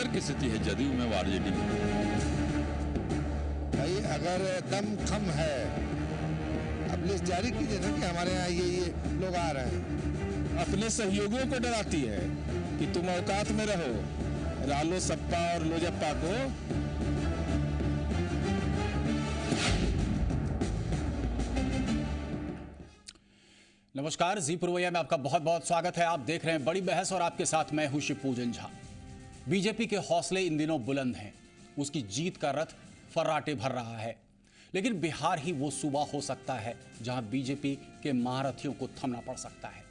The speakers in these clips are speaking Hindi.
भगदड़ की स्थिति है जदयू में व आरजेडी में। भाई अगर दम खम है, अब लिस्ट जारी कीजिए ना कि हमारे यहाँ ये लोग आ रहे हैं। अपने सहयोगियों को डराती है कि तुम औकात में रहो, रालो सप्पा और लोजप्पा को। नमस्कार, जी पुरवैया में आपका बहुत बहुत स्वागत है। आप देख रहे हैं बड़ी बहस और आपके साथ मैं हूं शिवपूजन झा। बीजेपी के हौसले इन दिनों बुलंद हैं, उसकी जीत का रथ फर्राटे भर रहा है। लेकिन बिहार ही वो सूबा हो सकता है जहां बीजेपी के महारथियों को थमना पड़ सकता है।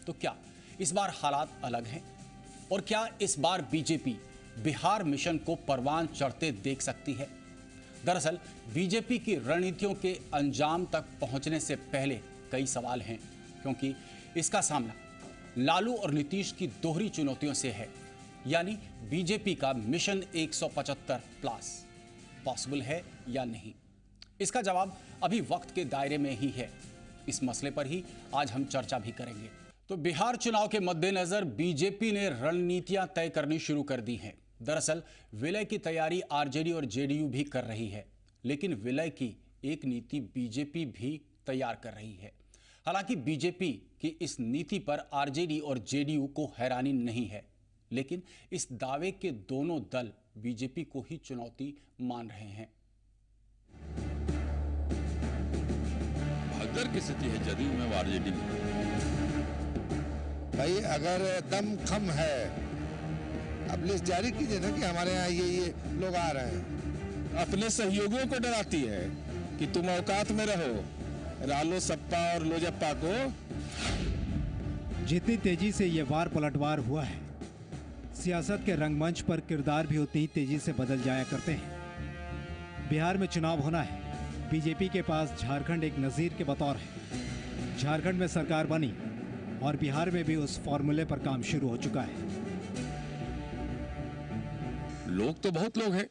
तो क्या इस बार हालात अलग हैं? और क्या इस बार बीजेपी बिहार मिशन को परवान चढ़ते देख सकती है? दरअसल बीजेपी की रणनीतियों के अंजाम तक पहुंचने से पहले कई सवाल हैं, क्योंकि इसका सामना लालू और नीतीश की दोहरी चुनौतियों से है। यानी बीजेपी का मिशन 175 प्लस पॉसिबल है या नहीं, इसका जवाब अभी वक्त के दायरे में ही है। इस मसले पर ही आज हम चर्चा भी करेंगे। तो बिहार चुनाव के मद्देनजर बीजेपी ने रणनीतियां तय करनी शुरू कर दी हैं। दरअसल विलय की तैयारी आरजेडी और जेडीयू भी कर रही है, लेकिन विलय की एक नीति बीजेपी भी तैयार कर रही है। हालांकि बीजेपी की इस नीति पर आरजेडी और जेडीयू को हैरानी नहीं है, लेकिन इस दावे के दोनों दल बीजेपी को ही चुनौती मान रहे हैं। भगदड़ की स्थिति है जदयू में व आरजेडी में। भाई अगर दम खम है, अब लिस्ट जारी कीजिए ना कि हमारे यहाँ ये लोग आ रहे हैं। अपने सहयोगियों को डराती है कि तुम औकात में रहो, रालो सप्पा और लोजप्पा को। जितनी तेजी से ये वार पलटवार हुआ है, सियासत के रंगमंच पर किरदार भी उतनी तेजी से बदल जाया करते हैं। बिहार में चुनाव होना है, बीजेपी के पास झारखंड एक नजीर के बतौर है। झारखंड में सरकार बनी और बिहार में भी उस फॉर्मूले पर काम शुरू हो चुका है। लोग तो बहुत लोग हैं,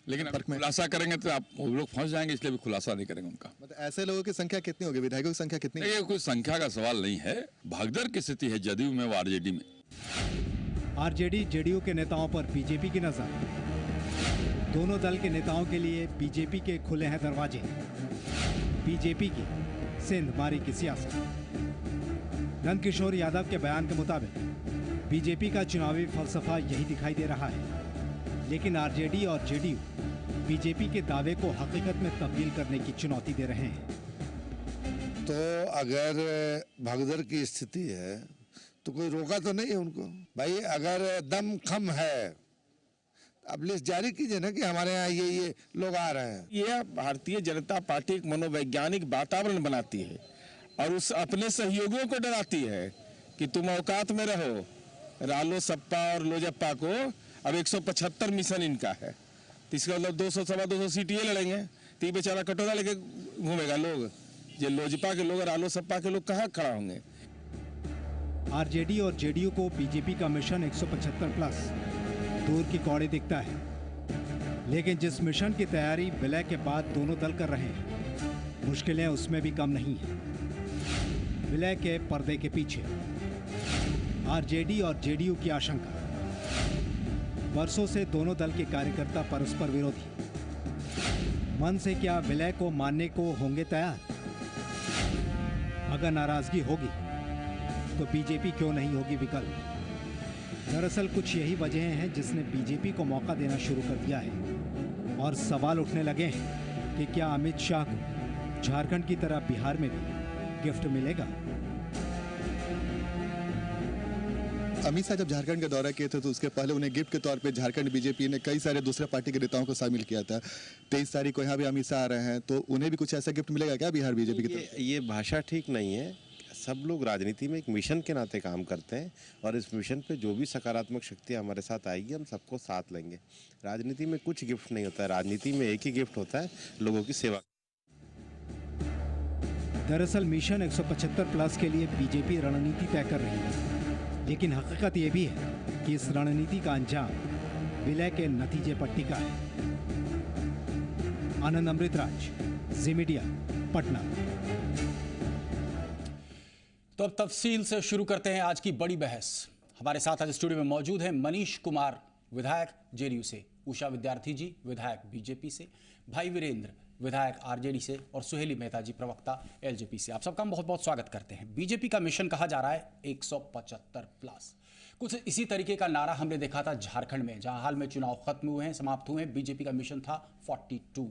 लेकिन अगर खुलासा करेंगे तो आप वो लोग फंस जाएंगे, इसलिए भी खुलासा नहीं करेंगे उनका। मतलब ऐसे लोगों की संख्या कितनी होगी, विधायकों की संख्या कितनी? ये कोई संख्या का सवाल नहीं है। भगदड़ की स्थिति है जदयू में व आरजेडी में। आरजेडी जेडीयू के नेताओं पर बीजेपी की नजर। दोनों दल के नेताओं के लिए बीजेपी के खुले हैं दरवाजे। बीजेपी की सिंध मारी की सियासत। नंदकिशोर यादव के बयान के मुताबिक बीजेपी का चुनावी फलसफा यही दिखाई दे रहा है, लेकिन आरजेडी और जेडीयू बीजेपी के दावे को हकीकत में तब्दील करने की चुनौती दे रहे हैं। तो अगर भगदड़ की स्थिति है तो कोई रोका तो नहीं है उनको। भाई अगर दम खम है, अब लिस्ट जारी कीजिए ना कि हमारे यहाँ ये लोग आ रहे हैं। यह भारतीय जनता पार्टी एक मनोवैज्ञानिक वातावरण बनाती है और उस अपने सहयोगियों को डराती है कि तुम औकात में रहो, रालो सप्पा और लोजप्पा को। अब 175 मिशन इनका है, तो इसका मतलब 200 सवा 200 सीट ये लड़ेंगे, तो ये बेचारा कटोरा लेके घूमेगा। लोग ये लोजपा के लोग, रालो सप्पा के लोग कहाँ खड़ा होंगे? आरजेडी और जेडीयू को बीजेपी का मिशन 175 प्लस दूर की कौड़ी दिखता है, लेकिन जिस मिशन की तैयारी विलय के बाद दोनों दल कर रहे हैं, मुश्किलें उसमें भी कम नहीं है। विलय के पर्दे के पीछे आरजेडी और जेडीयू की आशंका। वर्षों से दोनों दल के कार्यकर्ता परस्पर विरोधी। मन से क्या विलय को मानने को होंगे तैयार? अगर नाराजगी होगी तो बीजेपी क्यों नहीं होगी विकल्प? दरअसल कुछ यही वजह हैं जिसने बीजेपी को मौका देना शुरू कर दिया है और सवाल उठने लगे हैं कि क्या अमित शाह को झारखंड की तरह बिहार में भी गिफ्ट मिलेगा? अमित शाह जब झारखंड का दौरा किए थे तो उसके पहले उन्हें गिफ्ट के तौर पे झारखंड बीजेपी ने कई सारे दूसरे पार्टी के नेताओं को शामिल किया था। 23 तारीख को यहाँ भी अमित शाह आ रहे हैं, तो उन्हें भी कुछ ऐसा गिफ्ट मिलेगा क्या बिहार बीजेपी की तरफ? ये भाषा ठीक नहीं है। सब लोग राजनीति में एक मिशन के नाते काम करते हैं और इस मिशन पे जो भी सकारात्मक शक्तियाँ हमारे साथ आएगी हम सबको साथ लेंगे। राजनीति में कुछ गिफ्ट नहीं होता है, राजनीति में एक ही गिफ्ट होता है, लोगों की सेवा। दरअसल मिशन 175 प्लस के लिए बीजेपी रणनीति तय कर रही है, लेकिन हकीकत ये भी है कि इस रणनीति का अंजाम विलय के नतीजे पर टिका है। आनंद अमृतराज, जी मीडिया, पटना। तो अब तफसील से शुरू करते हैं आज की बड़ी बहस। हमारे साथ आज स्टूडियो में मौजूद हैं मनीष कुमार विधायक जेडीयू से, उषा विद्यार्थी जी विधायक बीजेपी से, भाई वीरेंद्र विधायक आरजेडी से और सुहेली मेहता जी प्रवक्ता एलजेपी से। आप सबका हम बहुत बहुत स्वागत करते हैं। बीजेपी का मिशन कहा जा रहा है 175 प्लस। कुछ इसी तरीके का नारा हमने देखा था झारखंड में, जहां हाल में चुनाव खत्म हुए हैं, समाप्त हुए हैं। बीजेपी का मिशन था 42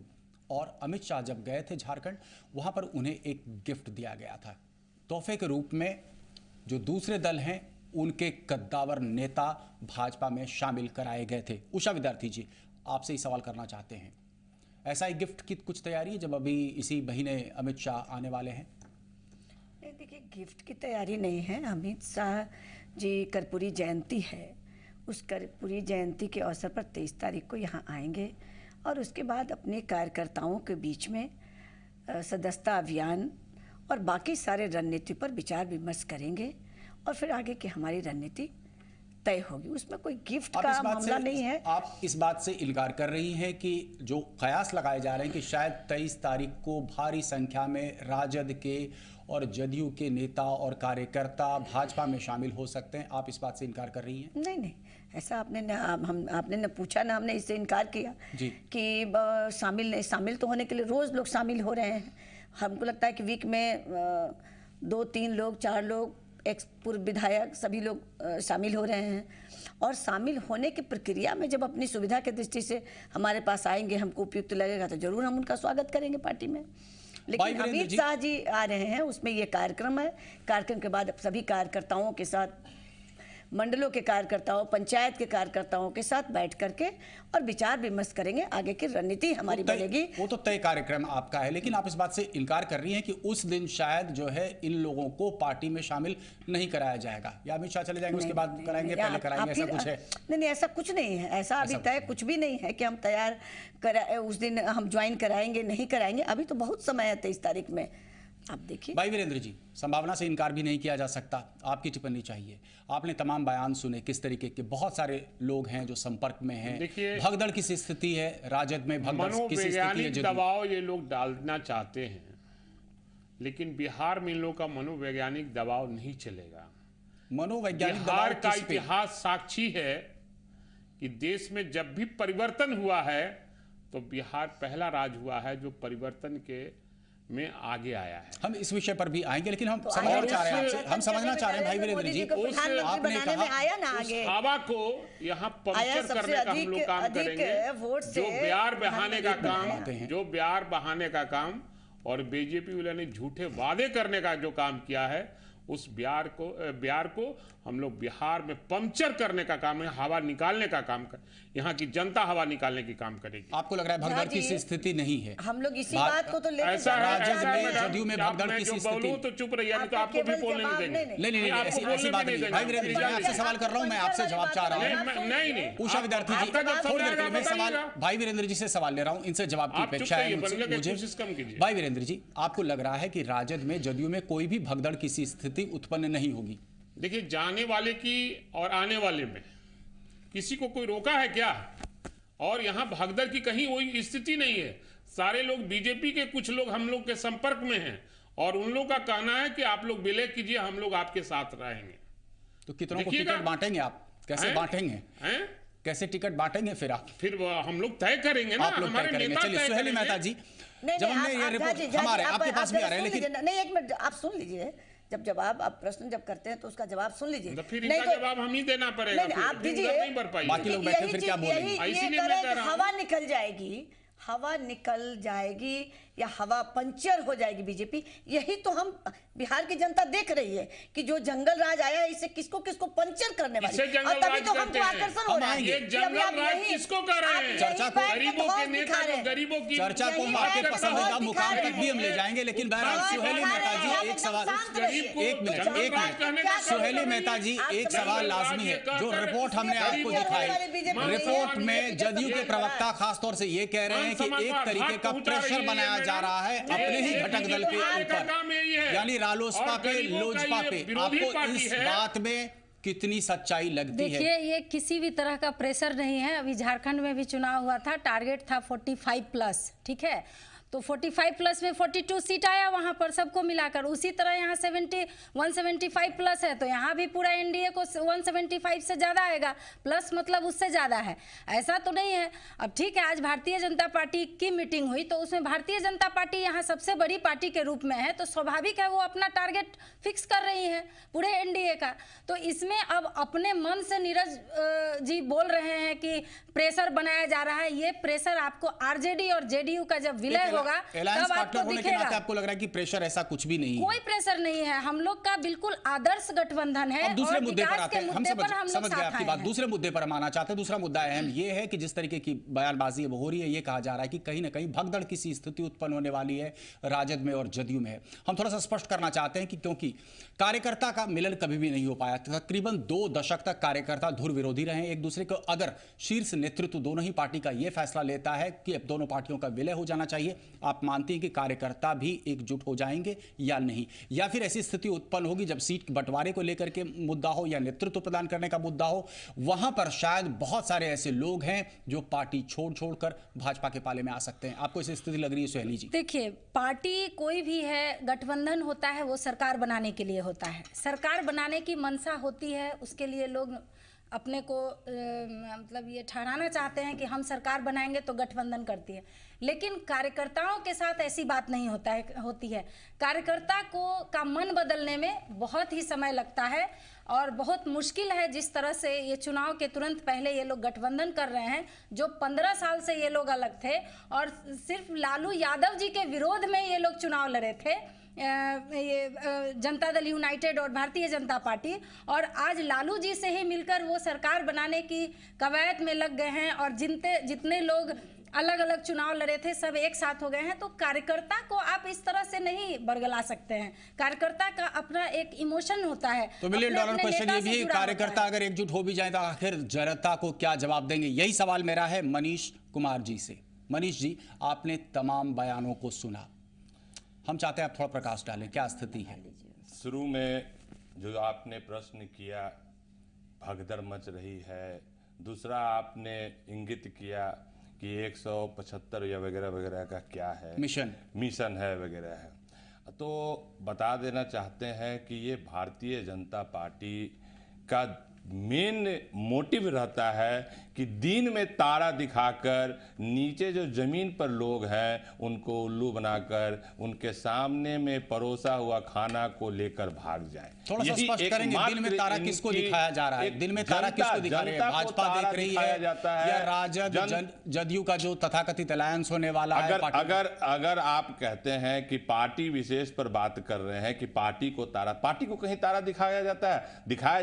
और अमित शाह जब गए थे झारखंड, वहां पर उन्हें एक गिफ्ट दिया गया था तोहफे के रूप में। जो दूसरे दल हैं उनके कद्दावर नेता भाजपा में शामिल कराए गए थे। उषा विद्यार्थी जी, आपसे ही सवाल करना चाहते हैं, ऐसा एक गिफ्ट की कुछ तैयारी है जब अभी इसी महीने अमित शाह आने वाले हैं? देखिए, गिफ्ट की तैयारी नहीं है। अमित शाह जी कर्पूरी जयंती है, उस कर्पूरी जयंती के अवसर पर 23 तारीख को यहाँ आएंगे और उसके बाद अपने कार्यकर्ताओं के बीच में सदस्यता अभियान और बाकी सारे रणनीति पर विचार विमर्श करेंगे और फिर आगे की हमारी रणनीति तय होगी। उसमें कोई गिफ्ट का मामला नहीं है। आप इस बात से इनकार कर रही हैं कि जो कयास लगाए जा रहे हैं कि शायद 23 तारीख को भारी संख्या में राजद के और जदयू के नेता और कार्यकर्ता भाजपा में शामिल हो सकते हैं, आप इस बात से इनकार कर रही हैं? नहीं नहीं, ऐसा आपने न पूछा ना हमने इससे इनकार किया जी। कि शामिल तो होने के लिए रोज लोग शामिल हो रहे हैं। हमको लगता है कि वीक में 2-3 लोग 4 लोग एक्स पूर्व विधायक सभी लोग शामिल हो रहे हैं और शामिल होने की प्रक्रिया में जब अपनी सुविधा की दृष्टि से हमारे पास आएंगे, हमको उपयुक्त लगेगा तो जरूर हम उनका स्वागत करेंगे पार्टी में। लेकिन अमित शाह जी आ रहे हैं, उसमें ये कार्यक्रम है। कार्यक्रम के बाद सभी कार्यकर्ताओं के साथ, मंडलों के कार्यकर्ताओं, पंचायत के कार्यकर्ताओं के साथ बैठ करके और विचार विमर्श करेंगे, आगे की रणनीति हमारी बनेगी। वो तो तय कार्यक्रम आपका है, लेकिन आप इस बात से इनकार कर रही हैं कि उस दिन शायद जो है इन लोगों को पार्टी में शामिल नहीं कराया जाएगा, या अमित शाह चले जाएंगे उसके बाद कराएंगे, पहले कराएंगे, ऐसा कुछ है? नहीं, ऐसा कुछ नहीं है। ऐसा अभी तय कुछ भी नहीं है कि हम तैयार उस दिन हम ज्वाइन कराएंगे नहीं कराएंगे। अभी तो बहुत समय है 23 तारीख में, आप देखिए। भाई वीरेंद्र जी, संभावना से इनकार भी नहीं किया जा सकता, आपकी टिप्पणी चाहिए। आपने तमाम बयान सुने, किस तरीके के बहुत सारे लोग हैं जो संपर्क में हैं। भगदड़ की स्थिति है राजद में, भगदड़ की स्थिति है। दबाव ये लोग डालना चाहते हैं, लेकिन बिहार में इन लोगों का मनोवैज्ञानिक दबाव नहीं चलेगा। मनोवैज्ञानिक बिहार का इतिहास साक्षी है कि देश में जब भी परिवर्तन हुआ है तो बिहार पहला राज्य हुआ है जो परिवर्तन के में आगे आया है। हम इस विषय पर भी आएंगे, लेकिन हम समझना चाह रहे हैं आपसे, हम समझना चाह रहे हैं भाई वीरेंद्र जी, आपने कहा आया ना आगे, उस हवा को यहाँ पंक्चर करने का हम लोग काम करेंगे। जो बिहार बहाने का काम, जो बिहार बहाने का काम और बीजेपी वाले ने झूठे वादे करने का जो काम किया है, उस बिहार को हम लोग बिहार में पंक्चर करने का काम है, हवा निकालने का काम कर, यहाँ की जनता हवा निकालने की काम करेगी। आपको लग रहा है भगदड़ की स्थिति नहीं है? हम लोग इसी बात को तो लेकर ऐसा है, जदयू में भगदड़ की स्थिति तो चुप रहिए, नहीं तो आपको भी बोलने नहीं देंगे। नहीं, ऐसी बात नहीं। भाई वीरेंद्र जी, मैं आपसे सवाल कर रहा हूँ, मैं आपसे जवाब चाह रहा हूँ। नहीं, उषा विद्यार्थी जी, थोड़ी देर के लिए मैं सवाल भाई वीरेंद्र जी से सवाल ले रहा हूँ, इनसे जवाब की अपेक्षा है मुझे। भाई वीरेंद्र जी, आपको लग रहा है कि राजद में, जदयू में कोई भी भगदड़ की स्थिति उत्पन्न नहीं होगी? देखिए, जाने वाले की और आने वाले में किसी को कोई रोका है क्या? और यहां भगदड़ की कहीं कोई स्थिति नहीं है। सारे लोग बीजेपी के, कुछ लोग हम लोग के संपर्क में हैं और उन लोग का कहना है कि आप लोग विलय कीजिए, हम लोग आपके साथ रहेंगे। तो कितनों को टिकट बांटेंगे आप? कैसे बांटेंगे? कैसे टिकट बांटेंगे फिर आप? फिर हम लोग तय करेंगे ना, आप लोग तय करेंगे। चलिए सुहेली मेहता जी, जब हमने ये रिपोर्ट हमारे आपके पास भी आ रहे हैं, लेकिन नहीं, एक मिनट आप सुन लीजिए। जब जवाब आप प्रश्न जब करते हैं तो उसका जवाब सुन लीजिए। तो फिर इनका जवाब हम ही देना पड़ेगा। नहीं, आप दीजिए, नहीं भर पाएंगे। बाकी लोग बैठे फिर क्या बोलेंगे? इसीलिए मैं कह रहा हूं, हवा निकल जाएगी, हवा निकल जाएगी या हवा पंचर हो जाएगी बीजेपी। यही तो हम बिहार की जनता देख रही है कि जो जंगल राज आया है, इसे किसको किसको पंचर करने वाली, और तभी तो हमको आकर्षण हो रहा है। ये जंगल राज किसको कर रहे हैं? चर्चा को, गरीबों के नेता को, गरीबों की चर्चा को आपके पसंदीदा मुकाम तक भी हम ले जाएंगे, लेकिन बहरहाल सुहेली मेहता जी एक सवाल, एक मिनट सुहेली मेहता जी, एक सवाल लाजमी है। जो रिपोर्ट हमने आपको दिखाई, रिपोर्ट में जदयू के प्रवक्ता खासतौर से ये कह रहे हैं कि एक तरीके का प्रेशर बनाया जा रहा है अपने ही घटक दल के ऊपर, यानी रालोसपा पे, लोजपा पे। आपको इस बात में कितनी सच्चाई लगती है? देखिए, ये किसी भी तरह का प्रेशर नहीं है। अभी झारखंड में भी चुनाव हुआ था, टारगेट था 45 प्लस, ठीक है। तो 45 प्लस में 42 सीट आया वहां पर सबको मिलाकर। उसी तरह यहाँ 175 प्लस है, तो यहाँ भी पूरा एनडीए को 175 से ज़्यादा आएगा, प्लस मतलब उससे ज़्यादा है, ऐसा तो नहीं है। अब ठीक है, आज भारतीय जनता पार्टी की मीटिंग हुई तो उसमें भारतीय जनता पार्टी यहाँ सबसे बड़ी पार्टी के रूप में है, तो स्वाभाविक है वो अपना टारगेट फिक्स कर रही है पूरे एनडीए का। तो इसमें अब अपने मन से नीरज जी बोल रहे हैं कि प्रेशर बनाया जा रहा है, ये प्रेशर आपको आरजेडी और जेडीयू का जब विलय होगा तब आपको दिखेगा। आपको लग रहा है कि प्रेशर ऐसा कुछ भी नहीं है? कोई प्रेशर नहीं है, हम लोग का बिल्कुल आदर्श गठबंधन है। दूसरे मुद्दे पर आते हैं, हम समझ गए आपकी बात। दूसरे मुद्दे पर हम आना चाहते हैं। दूसरा मुद्दा अहम ये है कि जिस तरीके की बयानबाजी अब हो रही है, ये कहा जा रहा है कि कहीं ना कहीं भगदड़ की सी स्थिति उत्पन्न होने वाली है राजद में और जदयू में है। हम थोड़ा सा स्पष्ट करना चाहते हैं कि क्योंकि कार्यकर्ता का मिलन कभी भी नहीं हो पाया, तकरीबन 2 दशक तक कार्यकर्ता धुर विरोधी रहे एक दूसरे को। अगर शीर्ष नेतृत्व दोनों ही पार्टी का यह फैसला लेता है कि अब दोनों पार्टियों का विलय हो जाना चाहिए, आप मानते हैं कि कार्यकर्ता भी एकजुट हो जाएंगे या नहीं? या फिर ऐसी स्थिति उत्पन्न होगी जब सीट बंटवारे को लेकर के मुद्दा हो या नेतृत्व प्रदान करने का मुद्दा हो, वहां पर शायद बहुत सारे ऐसे लोग हैं जो पार्टी छोड़कर भाजपा के पाले में आ सकते हैं? आपको ऐसी स्थिति लग रही है सुहेली जी? देखिए, पार्टी कोई भी है, गठबंधन होता है वो सरकार बनाने के लिए होता है। सरकार बनाने की मंशा होती है, उसके लिए लोग अपने को मतलब ये ठहराना चाहते हैं कि हम सरकार बनाएंगे तो गठबंधन करती है। लेकिन कार्यकर्ताओं के साथ ऐसी बात नहीं होती है। कार्यकर्ता का मन बदलने में बहुत ही समय लगता है और बहुत मुश्किल है। जिस तरह से ये चुनाव के तुरंत पहले ये लोग गठबंधन कर रहे हैं, जो 15 साल से ये लोग अलग थे और सिर्फ लालू यादव जी के विरोध में ये लोग चुनाव लड़े थे, ये जनता दल यूनाइटेड और भारतीय जनता पार्टी, और आज लालू जी से ही मिलकर वो सरकार बनाने की कवायद में लग गए हैं और जितने लोग अलग अलग चुनाव लड़े थे सब एक साथ हो गए हैं। तो कार्यकर्ता को आप इस तरह से नहीं बरगला सकते हैं। कार्यकर्ता का अपना एक इमोशन होता है। तो $1 मिलियन क्वेश्चन ये भी, कार्यकर्ता अगर एकजुट हो भी जाए तो आखिर जनता को क्या जवाब देंगे? यही सवाल मेरा है मनीष कुमार जी से। मनीष जी, आपने तमाम बयानों को सुना, हम चाहते हैं आप थोड़ा प्रकाश डालें, क्या स्थिति है? शुरू में जो आपने प्रश्न किया, भगदड़ मच रही है। दूसरा आपने इंगित किया कि 175 या वगैरह वगैरह का क्या है, मिशन है वगैरह है। तो बता देना चाहते हैं कि ये भारतीय जनता पार्टी का मेन मोटिव रहता है कि दिन में तारा दिखाकर नीचे जो जमीन पर लोग हैं उनको उल्लू बनाकर उनके सामने में परोसा हुआ खाना को लेकर भाग जाए। थोड़ा सा स्पष्ट करेंगे, दिन में तारा किसको दिखाया जा रहा है? दिन में तारा किसको दिखा रहे हैं? भाजपा देख रही है या राजद जदयू का जो तथाकथित अलायंस होने वाला है? अगर आप कहते हैं कि पार्टी विशेष पर बात कर रहे हैं कि पार्टी को कहीं तारा दिखाया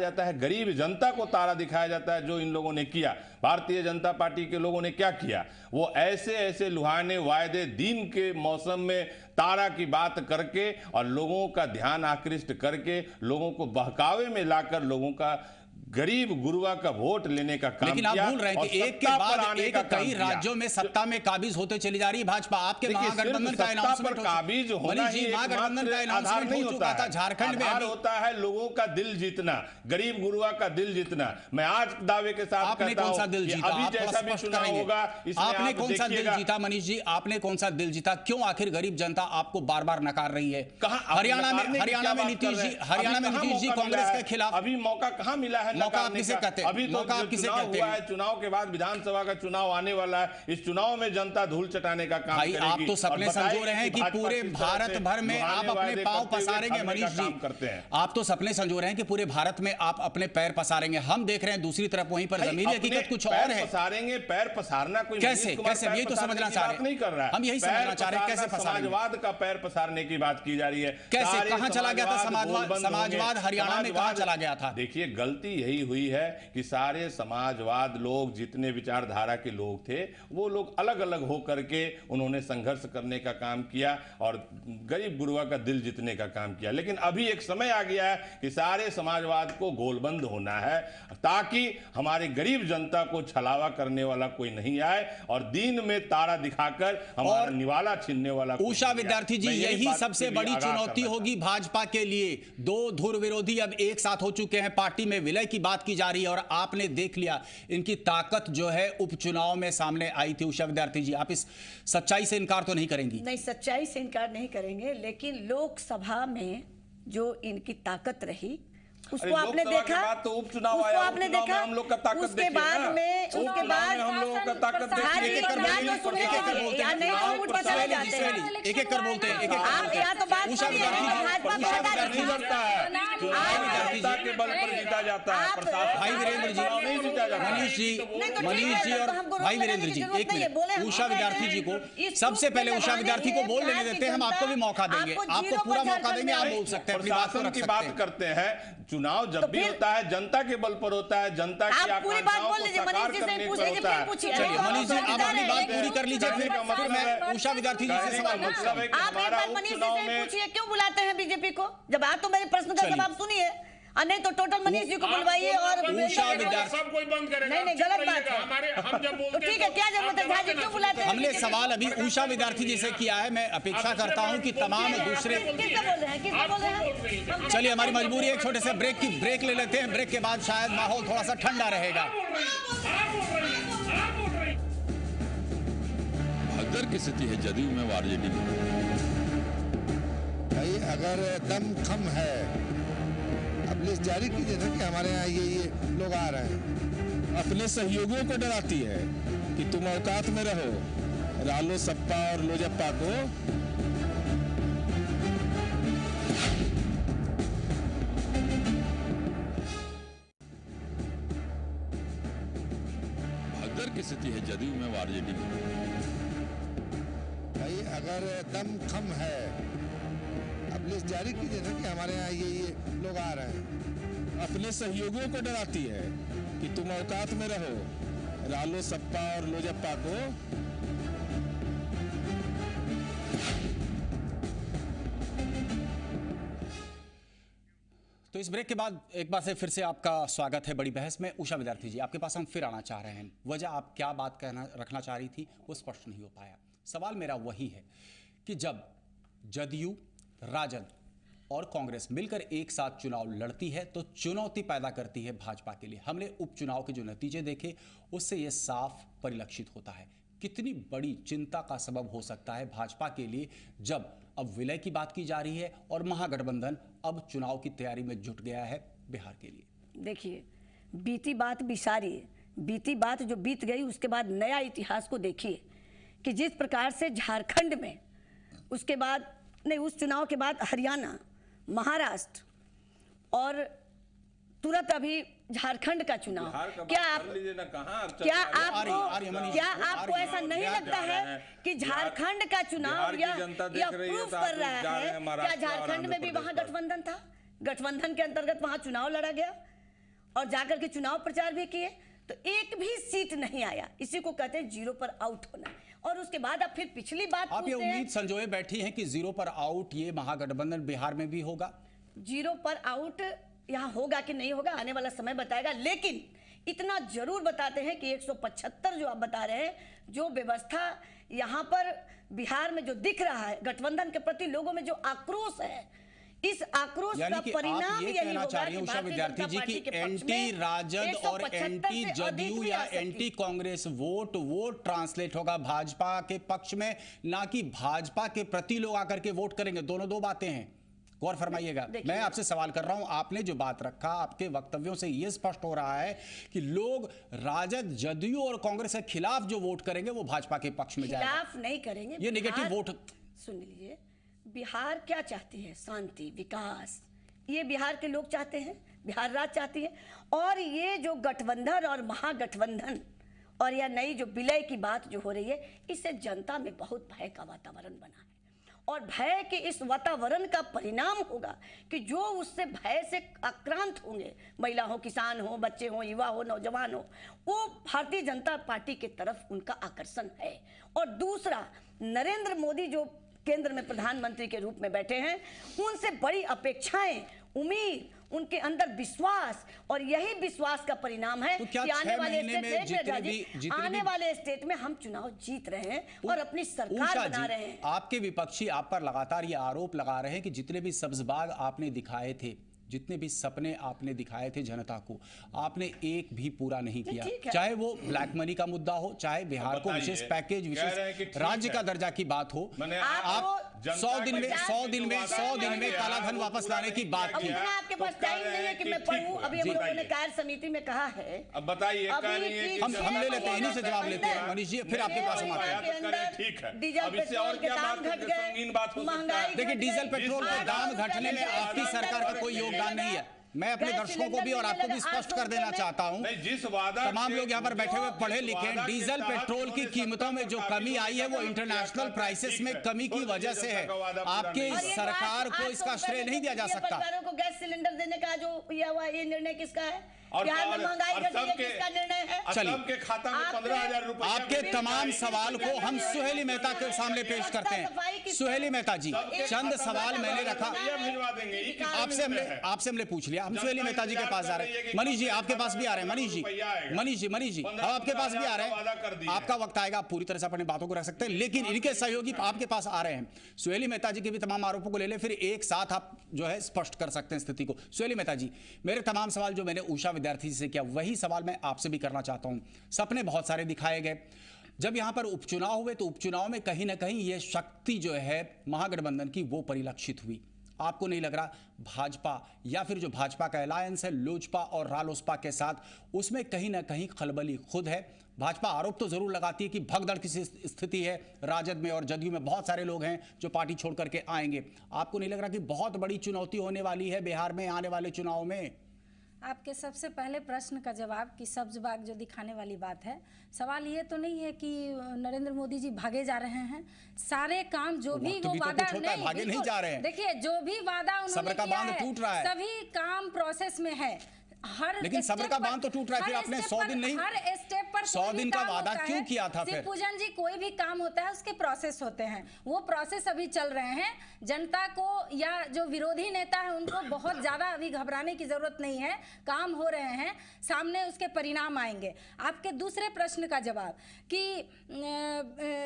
जाता है गरीब जनता को तारा दिखाया जाता है। जो इन लोगों ने किया, भारतीय जनता पार्टी के लोगों ने क्या किया, वो ऐसे लुहाने वायदे दिन के मौसम में तारा की बात करके और लोगों का ध्यान आकृष्ट करके लोगों को बहकावे में लाकर लोगों का गरीब गुरुआ का वोट लेने का काम लेकिन किया। आप भूल रहे हैं कि एक के बाद एक कई राज्यों में सत्ता में काबिज होते चली जा रही है भाजपा। आपके महागठबंधन का अनाउंसमेंट काबिज होना ही महागठबंधन का अनाउंसमेंट नहीं होता था। झारखंड में होता है लोगों का दिल जीतना, गरीब गुरुआ का दिल जीतना। मैं आज दावे के साथ आपने कौन सा दिल जीता? अभी जैसा भी चुनाव होगा आपने कौन सा दिल जीता? मनीष जी, आपने कौन सा दिल जीता? क्यों आखिर गरीब जनता आपको बार बार नकार रही है? हरियाणा में नीतीश जी कांग्रेस के खिलाफ अभी मौका कहां मिला है? मौका आप किसे कहते हैं? अभी तो चुनाव हुआ है, चुनाव के बाद विधानसभा का चुनाव आने वाला है। इस चुनाव में जनता धूल चटाने का काम करेगी। आप तो सपने संजो रहे हैं कि पूरे भारत भर में आप अपने पांव पसारेंगे। मनीष जी, करते हैं, आप तो सपने संजो रहे हैं कि पूरे भारत में आप अपने पैर पसारेंगे। हम देख रहे हैं दूसरी तरफ वहीं पर जमीनी हकीकत कुछ और है। पसारेंगे, पैर पसारना कोई कैसे ये तो समझना चाह रहे हैं, नहीं कर रहा है। हम यही समझना चाह रहे हैं कैसे समाजवाद का पैर पसारने की बात की जा रही है। कैसे, कहां चला गया था समाजवाद? हरियाणा में कहां चला गया था? देखिए, गलती यही हुई है कि सारे समाजवाद लोग, जितने विचारधारा के लोग थे, वो लोग अलग अलग होकर के उन्होंने संघर्ष करने का काम किया और गरीब गुरुआ का दिल जीतने का काम किया। लेकिन अभी एक समय आ गया है कि सारे समाजवाद को गोलबंद होना है ताकि हमारे गरीब जनता को छलावा करने वाला कोई नहीं आए और दिन में तारा दिखाकर हमारा निवाला छीनने वाला। उषा विद्यार्थी जी, यही सबसे बड़ी चुनौती होगी भाजपा के लिए। 2 धुर विरोधी अब एक साथ हो चुके हैं, पार्टी में विलय की बात की जा रही है और आपने देख लिया इनकी ताकत जो है उपचुनाव में सामने आई थी। उषा विद्यार्थी जी, आप इस सच्चाई से इनकार तो नहीं करेंगी? नहीं, सच्चाई से इनकार नहीं करेंगे, लेकिन लोकसभा में जो इनकी ताकत रही उसको आपने देखा, तो उपचुनाव उसको आपने देखा, हम लोग का ताकत उसके बाद में उसके बाद हम लोगों का ताकत एक एक कर बोलते हैं, आप यहाँ तो बात उषा विद्यार्थी के बल पर जीता जाता है। भाई वीरेंद्र जी, मनीष जी और भाई वीरेंद्र जी, एक मिनट, उषा विद्यार्थी जी को सबसे पहले उषा विद्यार्थी को बोल लेने देते हैं, हम आपको भी मौका देंगे, आपको पूरा मौका देंगे, आप बोल सकते हैं, अपनी बात को रख की सकते बात हैं। करते हैं। चुनाव जब भी होता है जनता के बल पर होता है, जनता की आकांक्षाओं को साकार करने पर होता है। चलिए मनीष जी, आप अपनी बात पूरी कर लीजिए, फिर मैं उषा विद्यार्थी जी से सवाल मतलब है कि हमारा उपचुनाव में क्यों बुलाते हैं बीजेपी को? जब आप तो मेरे प्रश्न का जवाब सुनिए, नहीं तो टोटल मनीष जी को बुलवाइए और उषा विद्यार्थी सब कोई बंद करेगा। नहीं, गलत बात है। हमारे हम जब बोलते तो ठीक है, क्या जरूरत है? झाजी क्यों बुलाते हैं? हमने सवाल अभी उषा विद्यार्थी जी से किया है, मैं अपेक्षा करता हूं कि तमाम दूसरे किससे बोल रहे हैं, किससे बोल रहे हैं? चलिए, हमारी मजबूरी है एक छोटे से ब्रेक ले लेते हैं, ब्रेक के बाद शायद माहौल थोड़ा सा ठंडा रहेगा। भगदड़ की स्थिति है जदयू में और आरजेडी में। भाई अगर दम खम है, अब लिस्ट जारी कीजिए ना कि हमारे यहाँ ये लोग आ रहे हैं। अपने सहयोगियों को डराती है कि तुम औकात में रहो, रालो सप्पा और लोजप्पा को भगदड़ की स्थिति है जदयू में और आरजेडी में। भाई अगर दम खम है, अब लिस्ट जारी कीजिए ना कि हमारे यहाँ ये लोग आ रहे हैं। अपने सहयोगियों को डराती है कि तुम औकात में रहो, रालो सप्पा और लोजप्पा को तो इस ब्रेक के बाद एक बार से फिर से आपका स्वागत है बड़ी बहस में। उषा विद्यार्थी जी, आपके पास हम फिर आना चाह रहे हैं। वजह आप क्या बात रखना चाह रही थी वो स्पष्ट नहीं हो पाया। सवाल मेरा वही है कि जब जदयू, राजद और कांग्रेस मिलकर एक साथ चुनाव लड़ती है तो चुनौती पैदा करती है भाजपा के लिए। हमने उपचुनाव के जो नतीजे देखे उससे यह साफ परिलक्षित होता है। कितनी बड़ी चिंता का सबब हो सकता है भाजपा के लिए जब अब विलय की बात की जा रही है और महागठबंधन अब चुनाव की तैयारी में जुट गया है बिहार के लिए। देखिए, बीती बात बिसारिए, बीती बात जो बीत गई उसके बाद नया इतिहास को देखिए कि जिस प्रकार से झारखंड में, उसके बाद नहीं, उस चुनाव के बाद हरियाणा, महाराष्ट्र और तुरंत अभी झारखंड का चुनाव, क्या आपको ऐसा नहीं लगता है कि झारखंड का चुनाव यह प्रूफ कर रहा है? क्या झारखंड में भी वहां गठबंधन था? गठबंधन के अंतर्गत वहां चुनाव लड़ा गया और जाकर के चुनाव प्रचार भी किए, तो एक भी सीट नहीं आया। इसी को कहते हैं जीरो पर आउट होना। और उसके बाद अब फिर पिछली बात आप ये उम्मीद संजोए बैठी हैं कि जीरो पर आउट ये महागठबंधन बिहार में भी होगा? जीरो पर आउट यहाँ होगा कि नहीं होगा आने वाला समय बताएगा, लेकिन इतना जरूर बताते हैं कि 175 जो आप बता रहे हैं, जो व्यवस्था यहाँ पर बिहार में जो दिख रहा है गठबंधन के प्रति लोगों में जो आक्रोश है, इस आक्रोश का परिणाम यही होगा कि उषा विद्यार्थी जी की एंटी राजद और एंटी जदयू या एंटी कांग्रेस वोट वो ट्रांसलेट होगा भाजपा के पक्ष में, ना कि भाजपा के प्रति लोग आकर के वोट करेंगे। दोनों दो बातें हैं, गौर फरमाइएगा। मैं आपसे सवाल कर रहा हूं, आपने जो बात रखा, आपके वक्तव्यों से यह स्पष्ट हो रहा है कि लोग राजद, जदयू और कांग्रेस के खिलाफ जो वोट करेंगे वो भाजपा के पक्ष में जाएगा, खिलाफ नहीं करेंगे। ये नेगेटिव वोट। सुन लीजिए, बिहार क्या चाहती है? शांति, विकास, ये बिहार के लोग चाहते हैं, बिहार राज्य चाहती है। और ये जो गठबंधन और महागठबंधन और यह नई जो विलय की बात जो हो रही है, इससे जनता में बहुत भय का वातावरण बना है। और भय के इस वातावरण का परिणाम होगा कि जो उससे भय से आक्रांत होंगे, महिला हो, किसान हो, बच्चे हो, युवा हो, नौजवान हो, वो भारतीय जनता पार्टी की तरफ उनका आकर्षण है। और दूसरा, नरेंद्र मोदी जो केंद्र में प्रधानमंत्री के रूप में बैठे हैं, उनसे बड़ी अपेक्षाएं, उम्मीद, उनके अंदर विश्वास, और यही विश्वास का परिणाम है तो कि आने वाले स्टेट में हम चुनाव जीत रहे हैं और अपनी सरकार बना रहे हैं। आपके विपक्षी आप पर लगातार ये आरोप लगा रहे हैं कि जितने भी सब्ज बाग आपने दिखाए थे जितने भी सपने आपने दिखाए थे जनता को, आपने एक भी पूरा नहीं किया। चाहे वो ब्लैक मनी का मुद्दा हो, चाहे बिहार को विशेष पैकेज, विशेष राज्य का दर्जा की बात हो, आप 100 दिन में काला धन वापस लाने की बात की। आपके पास टाइम नहीं है कि मैं पढ़ूं। अभी हम लोगों ने कार्य समिति में कहा है। अब बताइए, हम ले लेते हैं, इन्हीं से जवाब लेते हैं मनीष जी, फिर आपके पास हम आते हैं। ठीक है, डीजल पेट्रोल के दाम घट गए, महंगाई। देखिए, डीजल पेट्रोल के दाम घटने में आपकी सरकार का कोई योगदान नहीं है। मैं अपने दर्शकों को भी और आपको भी स्पष्ट कर देना चाहता हूं, जिस वादा तमाम लोग यहाँ पर बैठे हुए पढ़े लिखे, डीजल पेट्रोल की कीमतों में जो कमी आई है वो इंटरनेशनल प्राइसेस में कमी की वजह से है। आपके सरकार को इसका श्रेय नहीं दिया जा सकता। परिवारों को गैस सिलेंडर देने का जो किया हुआ ये निर्णय किसका है? बिहार में महंगाई घटी है, किसका निर्णय है? सबके खाता में 15,000 रुपए। आपके तमाम सवाल को हम सुहेली मेहता के सामने पेश करते हैं। सुहेली मेहता जी, चंद सवाल मैंने रखा, आपसे हमने पूछ लिया, हम सुहेली मेहता जी के पास जा रहे हैं। मनीष जी आपके पास भी आ रहे हैं। मनीष जी हम आपके पास भी आ रहे हैं। आपका वक्त आएगा, आप पूरी तरह से अपनी बातों को रख सकते हैं, लेकिन इनके सहयोगी आपके पास आ रहे हैं। सुहेली मेहता जी के भी तमाम आरोपों को ले ले, फिर एक साथ आप जो है स्पष्ट कर सकते हैं स्थिति को। सुहेली मेहता जी, मेरे तमाम सवाल जो मैंने उषा विद्यार्थी से किया, वही सवाल मैं आपसे भी करना चाहता हूं। सपने बहुत सारे दिखाए गए। जब यहां पर उपचुनाव हुए तो उपचुनाव में कहीं ना कहीं यह शक्ति जो है महागठबंधन की वो परिलक्षित हुई। आपको नहीं लग रहा भाजपा या फिर जो भाजपा का अलायंस है लोजपा और रालोसपा के साथ, उसमें कहीं ना कहीं खलबली खुद है? भाजपा आरोप तो जरूर लगाती है कि भगदड़ की स्थिति है राजद में और जदयू में, बहुत सारे लोग हैं जो पार्टी छोड़ करके आएंगे। आपको नहीं लग रहा कि बहुत बड़ी चुनौती होने वाली है बिहार में आने वाले चुनाव में? आपके सबसे पहले प्रश्न का जवाब कि सब्ज बाग जो दिखाने वाली बात है, सवाल ये तो नहीं है कि नरेंद्र मोदी जी भागे जा रहे हैं। सारे काम जो भी वो वादा भागे नहीं जा रहे हैं। देखिए, जो भी वादा उन्होंने किया है, टूट रहा है, सभी काम प्रोसेस में है। लेकिन सब्र का बांध तो टूट रहा है। फिर आपने 100 दिन नहीं, हर स्टेप पर 100 दिन का वादा क्यों किया था? फिर पूजन जी, कोई भी काम होता है उसके प्रोसेस होते हैं, वो प्रोसेस अभी चल रहे हैं। जनता को या जो विरोधी नेता है उनको बहुत ज्यादा अभी घबराने की जरूरत नहीं है, काम हो रहे हैं, सामने उसके परिणाम आएंगे। आपके दूसरे प्रश्न का जवाब कि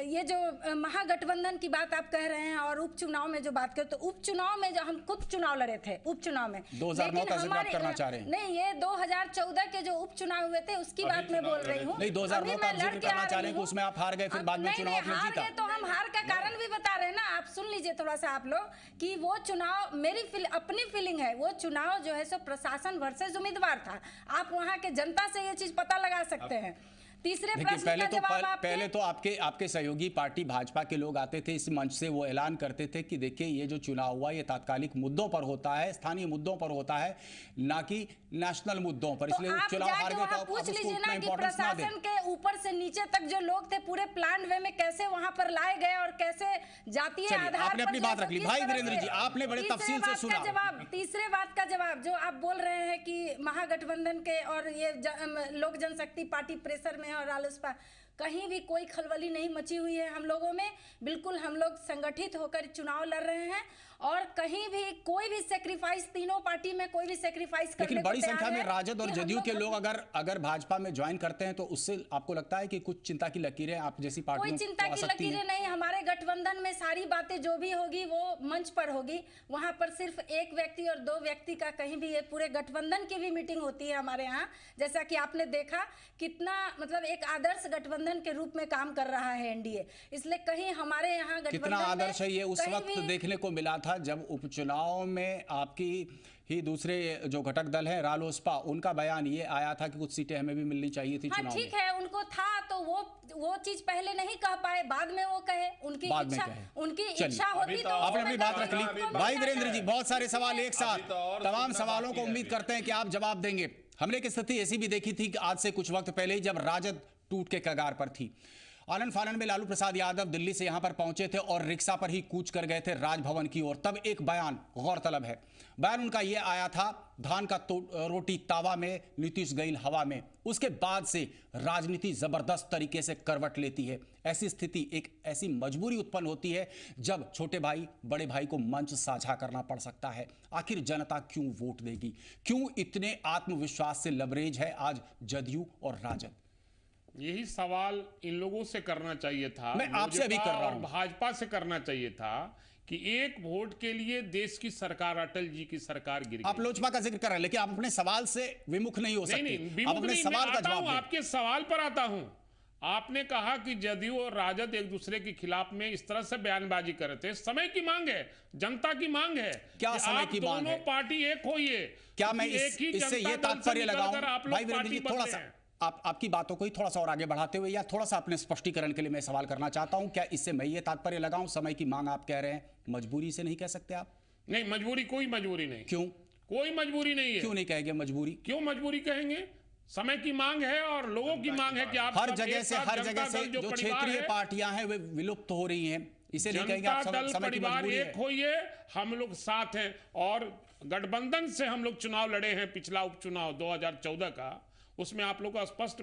ये जो महागठबंधन की बात आप कह रहे हैं और उपचुनाव में जो बात करें, तो उपचुनाव में जो हम खुद चुनाव लड़े थे, उपचुनाव में 2009 का जिक्र करना चाह रहे हैं। नहीं, ये 2014 के जो उपचुनाव हुए थे उसकी बात मैं बोल रही हूँ। नहीं, 2009 का जिक्र करना चाह रहे हैं कि उसमें आप हार गए, फिर बाद में चुनाव आपने जीता। तो हम हार का कारण भी बता रहे हैं ना, आप सुन लीजिए थोड़ा सा आप लोग, कि वो चुनाव, मेरी अपनी फीलिंग है, वो चुनाव जो है सो प्रशासन वर्सेस उम्मीदवार था। आप वहाँ के जनता से ये चीज पता लगा सकते हैं। तीसरे प्रश्न का जवाब पहले तो आपके सहयोगी पार्टी भाजपा के लोग आते थे इस मंच से, वो ऐलान करते थे कि देखिए ये जो चुनाव हुआ ये तात्कालिक मुद्दों पर होता है, स्थानीय मुद्दों पर होता है, ना कि नेशनल मुद्दों पर, इसलिए चुनाव हार गए। तो पूछ लीजिए ना कि प्रशासन के ऊपर से नीचे तक जो लोग थे पूरे प्लान वे में कैसे वहां पर लाए गए और कैसे जातीय आधार पर। आपने अपनी बात रख ली। भाई वीरेंद्र जी, आपने बड़े तफसील से सुना। तीसरे बात का जवाब जो आप बोल रहे हैं कि महागठबंधन के और ये लोक जनशक्ति पार्टी प्रेशर में और रालोसपा, कहीं भी कोई खलबली नहीं मची हुई है हम लोगों में। बिल्कुल हम लोग संगठित होकर चुनाव लड़ रहे हैं और कहीं भी कोई भी सेक्रीफाइस, तीनों पार्टी में कोई भी सेक्रीफाइस करने को लेकिन बड़ी संख्या में राजद और जदयू के लोग अगर भाजपा में ज्वाइन करते हैं तो उससे आपको लगता है कि कुछ चिंता की लकीरें आप जैसी पार्टियों कोई चिंता की लकीरें नहीं। हमारे गठबंधन में सारी बातें जो भी होगी वो मंच पर होगी। वहां पर सिर्फ एक व्यक्ति और दो व्यक्ति का कहीं भी, ये पूरे गठबंधन की भी मीटिंग होती है हमारे यहाँ, जैसा कि आपने देखा कितना मतलब एक आदर्श गठबंधन के रूप में काम कर रहा है एनडीए। इसलिए कहीं हमारे यहाँ कितना आदर्श है ये उस वक्त देखने को मिला था जब उपचुनाव में आपकी ही दूसरे जो घटक दल है रालोसपा, उनका बयान ये आया था कि कुछ सीटें हमें भी मिलनी चाहिए थी चुनाव में। ठीक है, उनको था तो वो चीज पहले नहीं कह पाए, बाद में वो कहे, उनकी इच्छा होती तो आपने अपनी बात रख ली। भाई वीरेंद्र जी, बहुत सारे सवाल एक साथ, तमाम सवालों को उम्मीद करते हैं कि आप जवाब देंगे। हमने की स्थिति ऐसी भी देखी थी कि आज से कुछ वक्त पहले ही जब राजद टूट के कगार पर थी, आनंद फानन में लालू प्रसाद यादव दिल्ली से यहां पर पहुंचे थे और रिक्शा पर ही कूच कर गए थे राजभवन की ओर। तब एक बयान गौरतलब है, बयान उनका यह आया था, धान का रोटी तावा में, नीतीश गईल हवा में। उसके बाद से राजनीति जबरदस्त तरीके से करवट लेती है। ऐसी स्थिति, एक ऐसी मजबूरी उत्पन्न होती है जब छोटे भाई बड़े भाई को मंच साझा करना पड़ सकता है। आखिर जनता क्यों वोट देगी? क्यों इतने आत्मविश्वास से लबरेज है आज जदयू और राजद? यही सवाल इन लोगों से करना चाहिए था, मैं आपसे अभी कर रहा हूं, भाजपा से करना चाहिए था कि एक वोट के लिए देश की सरकार, अटल जी की सरकार गिर गई। आप लोजपा का जिक्र कर रहे हैं, लेकिन आप अपने सवाल से विमुख नहीं हो सकते। नहीं, आप अपने सवाल का जवाब दें। आपके सवाल पर आता हूं। आपने कहा कि जदयू और राजद एक दूसरे के खिलाफ में इस तरह से बयानबाजी कर रहे थे। समय की मांग है, जनता की मांग है, क्या समय की मांग है? दोनों पार्टी एक होइए। क्या मैं इससे ये तात्पर्य लगाऊं, भाई वीरेंद्र जी, थोड़ा सा आपकी बातों को ही थोड़ा सा और आगे बढ़ाते हुए या थोड़ा सा अपने स्पष्टीकरण के लिए मैं सवाल करना चाहता हूं, क्या इससे मैं ये तात्पर्य लगाऊं, समय की मांग आप कह रहे हैं, मजबूरी से नहीं कह सकते आप? नहीं, मजबूरी, कोई मजबूरी नहीं। क्यों? कोई मजबूरी नहीं है। क्यों नहीं कहेंगे मजबूरी? क्यों मजबूरी कहेंगे? समय की मांग है और लोगों की मांग है कि आप हर जगह से जो क्षेत्रीय पार्टियां हैं वे विलुप्त हो रही हैं, इसे नहीं कहेंगे आप समय की मजबूरी है? एक होइए, हम लोग साथ हैं और गठबंधन से हम लोग चुनाव लड़े हैं। पिछला उपचुनाव 2014 का, उसमें आप लोग को स्पष्ट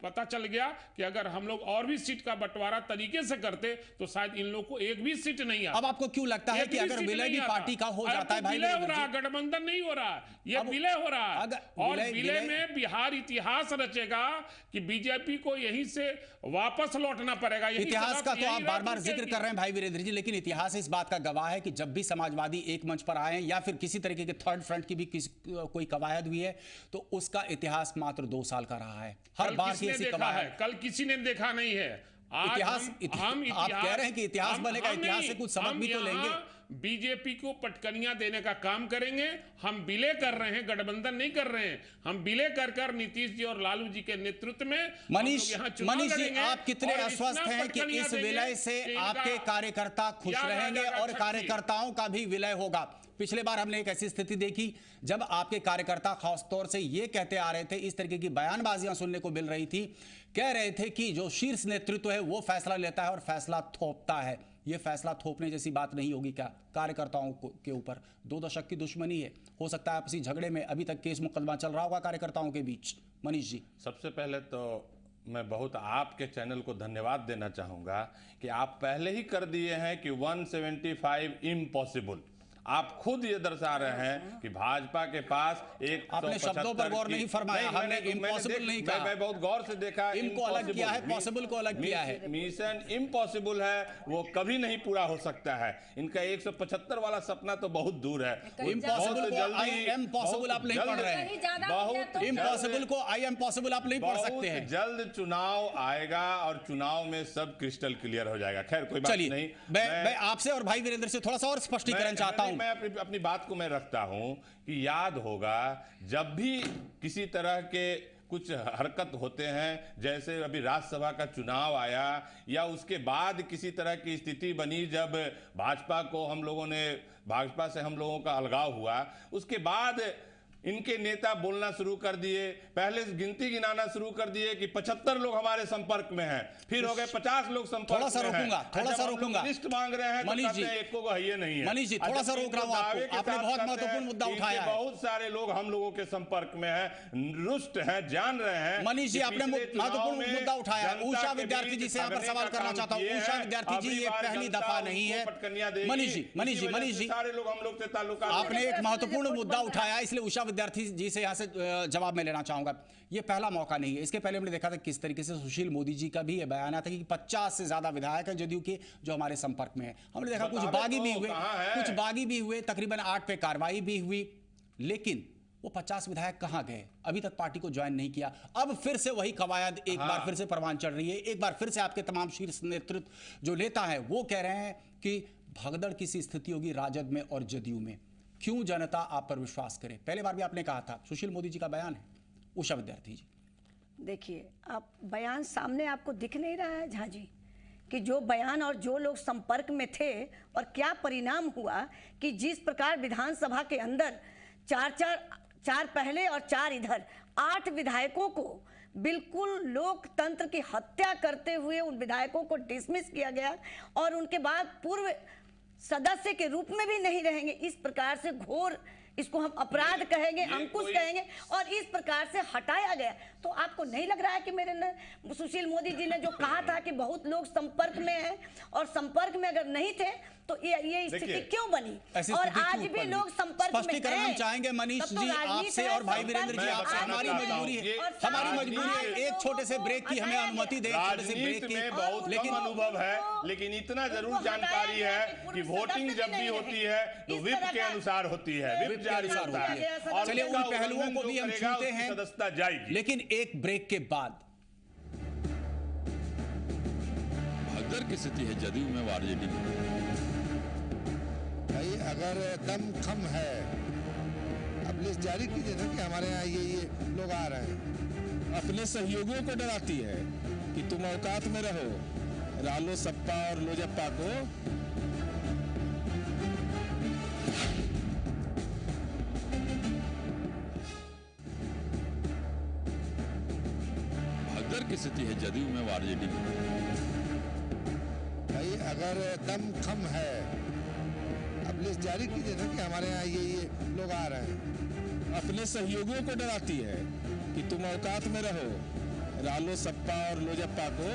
पता चल गया कि अगर हम लोग और भी सीट का बंटवारा तरीके से करते तो शायद इन लोग को एक भी सीट नहीं आता। अब आपको क्यों लगता है कि अगर विलय भी पार्टी का हो जाता है, भाई विलय हो रहा, गठबंधन नहीं हो रहा, ये विलय हो रहा है। और विलय में बिहार इतिहास रचेगा कि बीजेपी को यहीं से वापस लौटना पड़ेगा। इतिहास का तो आप बार बार जिक्र कर रहे हैं भाई वीरेंद्र जी, लेकिन इतिहास इस बात का गवाह है कि जब भी समाजवादी एक मंच पर आए या फिर किसी तरीके के थर्ड फ्रंट की भी कोई कवायद हुई है तो उसका इतिहास मात्र 2 साल का रहा है। हर बार की ऐसी कवायद है, कल किसी ने देखा नहीं है। इतिहास आप कह रहे हैं कि इतिहास बनेगा, इतिहास से कुछ समझ भी तो लेंगे। बीजेपी को पटकनियां देने का काम करेंगे। हम विलय कर रहे हैं, गठबंधन नहीं कर रहे हैं। हम विलय कर नीतीश जी और लालू जी के नेतृत्व में मनीष जी, आप कितने आश्वस्त हैं कि इस विलय से आपके कार्यकर्ता खुश रहेंगे और कार्यकर्ताओं का भी विलय होगा? पिछले बार हमने एक ऐसी स्थिति देखी जब आपके कार्यकर्ता खासतौर से ये कहते आ रहे थे, इस तरीके की बयानबाजियां सुनने को मिल रही थी, कह रहे थे कि जो शीर्ष नेतृत्व है वो फैसला लेता है और फैसला थोपता है। ये फैसला थोपने जैसी बात नहीं होगी क्या कार्यकर्ताओं के ऊपर? 2 दशक की दुश्मनी है, हो सकता है आपसी झगड़े में अभी तक केस मुकदमा चल रहा होगा कार्यकर्ताओं के बीच। मनीष जी, सबसे पहले तो मैं बहुत आपके चैनल को धन्यवाद देना चाहूंगा कि आप पहले ही कर दिए हैं कि 175 इम्पॉसिबल। आप खुद ये दर्शा रहे हैं कि भाजपा के पास आपने शब्दों पर गौर नहीं फरमाया, हमने इम्पॉसिबल नहीं कहा। मैं बहुत गौर से देखा, इनको अलग किया है, पॉसिबल को अलग किया है। मिशन इम्पॉसिबल है, वो कभी नहीं पूरा हो सकता है। इनका 175 वाला सपना तो बहुत दूर है। इम्पॉसिबल को आई एम पॉसिबल आप नहीं पढ़ रहे हैं, बहुत इम्पॉसिबल को आई एम पॉसिबल आप नहीं पढ़ सकते हैं। जल्द चुनाव आएगा और चुनाव में सब क्रिस्टल क्लियर हो जाएगा। खैर कोई बात नहीं, मैं आपसे और भाई वीरेंद्र से थोड़ा सा और स्पष्टीकरण चाहता हूं। मैं अपनी बात को मैं रखता हूं कि याद होगा जब भी किसी तरह के कुछ हरकत होते हैं, जैसे अभी राज्यसभा का चुनाव आया या उसके बाद किसी तरह की स्थिति बनी जब भाजपा से हम लोगों का अलगाव हुआ, उसके बाद इनके नेता बोलना शुरू कर दिए। पहले गिनती गिनाना शुरू कर दिए कि 75 लोग हमारे संपर्क में हैं, फिर हो गए 50 लोग संपर्क में हैं। थोड़ा सा रोकूंगा। लिस्ट मांग रहे हैं, मनीष जी, एक को है नहीं है। मनीष जी, थोड़ा सा रोक रहा हूं आपको, आपने बहुत महत्वपूर्ण मुद्दा उठाया है। बहुत सारे लोग हम लोगों के संपर्क में हैं, रुष्ट हैं, जान रहे हैं। मनीष जी, आपने महत्वपूर्ण मुद्दा उठाया है। उषा विद्यार्थी जी से यहाँ पर सवाल करना चाहता हूँ। उषा विद्यार्थी जी, ये पहली दफा नहीं है। मनीष जी, सारे लोग हम लोग से ताल्लुकात, आपने एक महत्वपूर्ण मुद्दा उठाया, इसलिए उषा विद्यार्थी जी से से जवाब मैं लेना चाहूंगा। ये पहला मौका नहीं है, इसके पहले हमने देखा था किस तरीके से सुशील मोदी जी का भी ये बयान आया था कि 50 से ज्यादा विधायक हैं जदयू के जो हमारे संपर्क में है। हमने देखा कुछ बागी भी हुए, तकरीबन 8 पे कार्रवाई भी हुई, लेकिन वो 50 विधायक कहां गए? अभी तक पार्टी को ज्वाइन नहीं किया। अब फिर से वही कवायद एक बार फिर से परवान चढ़ रही है। एक बार फिर से आपके तमाम शीर्ष नेतृत्व जो नेता है वो कह रहे हैं कि भगदड़ की सी स्थिति होगी राजद में और जदयू में। क्यों जनता आप पर विश्वास करे? पहले बार भी आपने कहा था, सुशील मोदी जी का बयान है। उषा विद्यार्थी जी, देखिए, आप बयान सामने आपको दिख नहीं रहा है झा जी कि जो बयान और जो लोग संपर्क में थे और क्या परिणाम हुआ कि जिस प्रकार विधानसभा के अंदर चार पहले और 4 इधर 8 विधायकों को बिल्कुल लोकतंत्र की हत्या करते हुए उन विधायकों को डिसमिस किया गया और उनके बाद पूर्व सदस्य के रूप में भी नहीं रहेंगे। इस प्रकार से घोर इसको हम अपराध कहेंगे, अंकुश कहेंगे, और इस प्रकार से हटाया गया। तो आपको नहीं लग रहा है कि मेरे सुशील मोदी जी ने जो कहा था कि बहुत लोग संपर्क में हैं, और संपर्क में अगर नहीं थे तो ये स्थिति क्यों बनी, और आज भी लोग संपर्क में हैं? हम चाहेंगे मनीष जी आपसे और भाई वीरेंद्र जी आपसे, हमारी मजबूरी है एक छोटे से ब्रेक की हमें अनुमति दें। राजनीति में बहुत कम अनुभव है, लेकिन इतना जरूर जानकारी है कि वोटिंग जब भी होती है तो विप के अनुसार होती है, विप जारी होता है, और चलिए उन पहलुओं को भी हम छूते हैं, सदस्यता जाएगी। लेकिन एक ब्रेक के बाद भगदड़ की स्थिति है जदयू में, आरजेडी में। भाई अगर दम कम है, अब लिस्ट जारी कीजिए ना कि हमारे यहाँ ये लोग आ रहे हैं। अपने सहयोगियों को डराती है कि तुम औकात में रहो, रालो सप्पा और लोजप्पा को भगदड़ की स्थिति है जदयू में, आरजेडी में। भाई अगर दम कम है, अब लिस्ट जारी कीजिए ना कि हमारे यहाँ ये लोग आ रहे हैं। अपने सहयोगियों को डराती है कि तुम औकात में रहो, रालो सप्पा और लोजप्पा को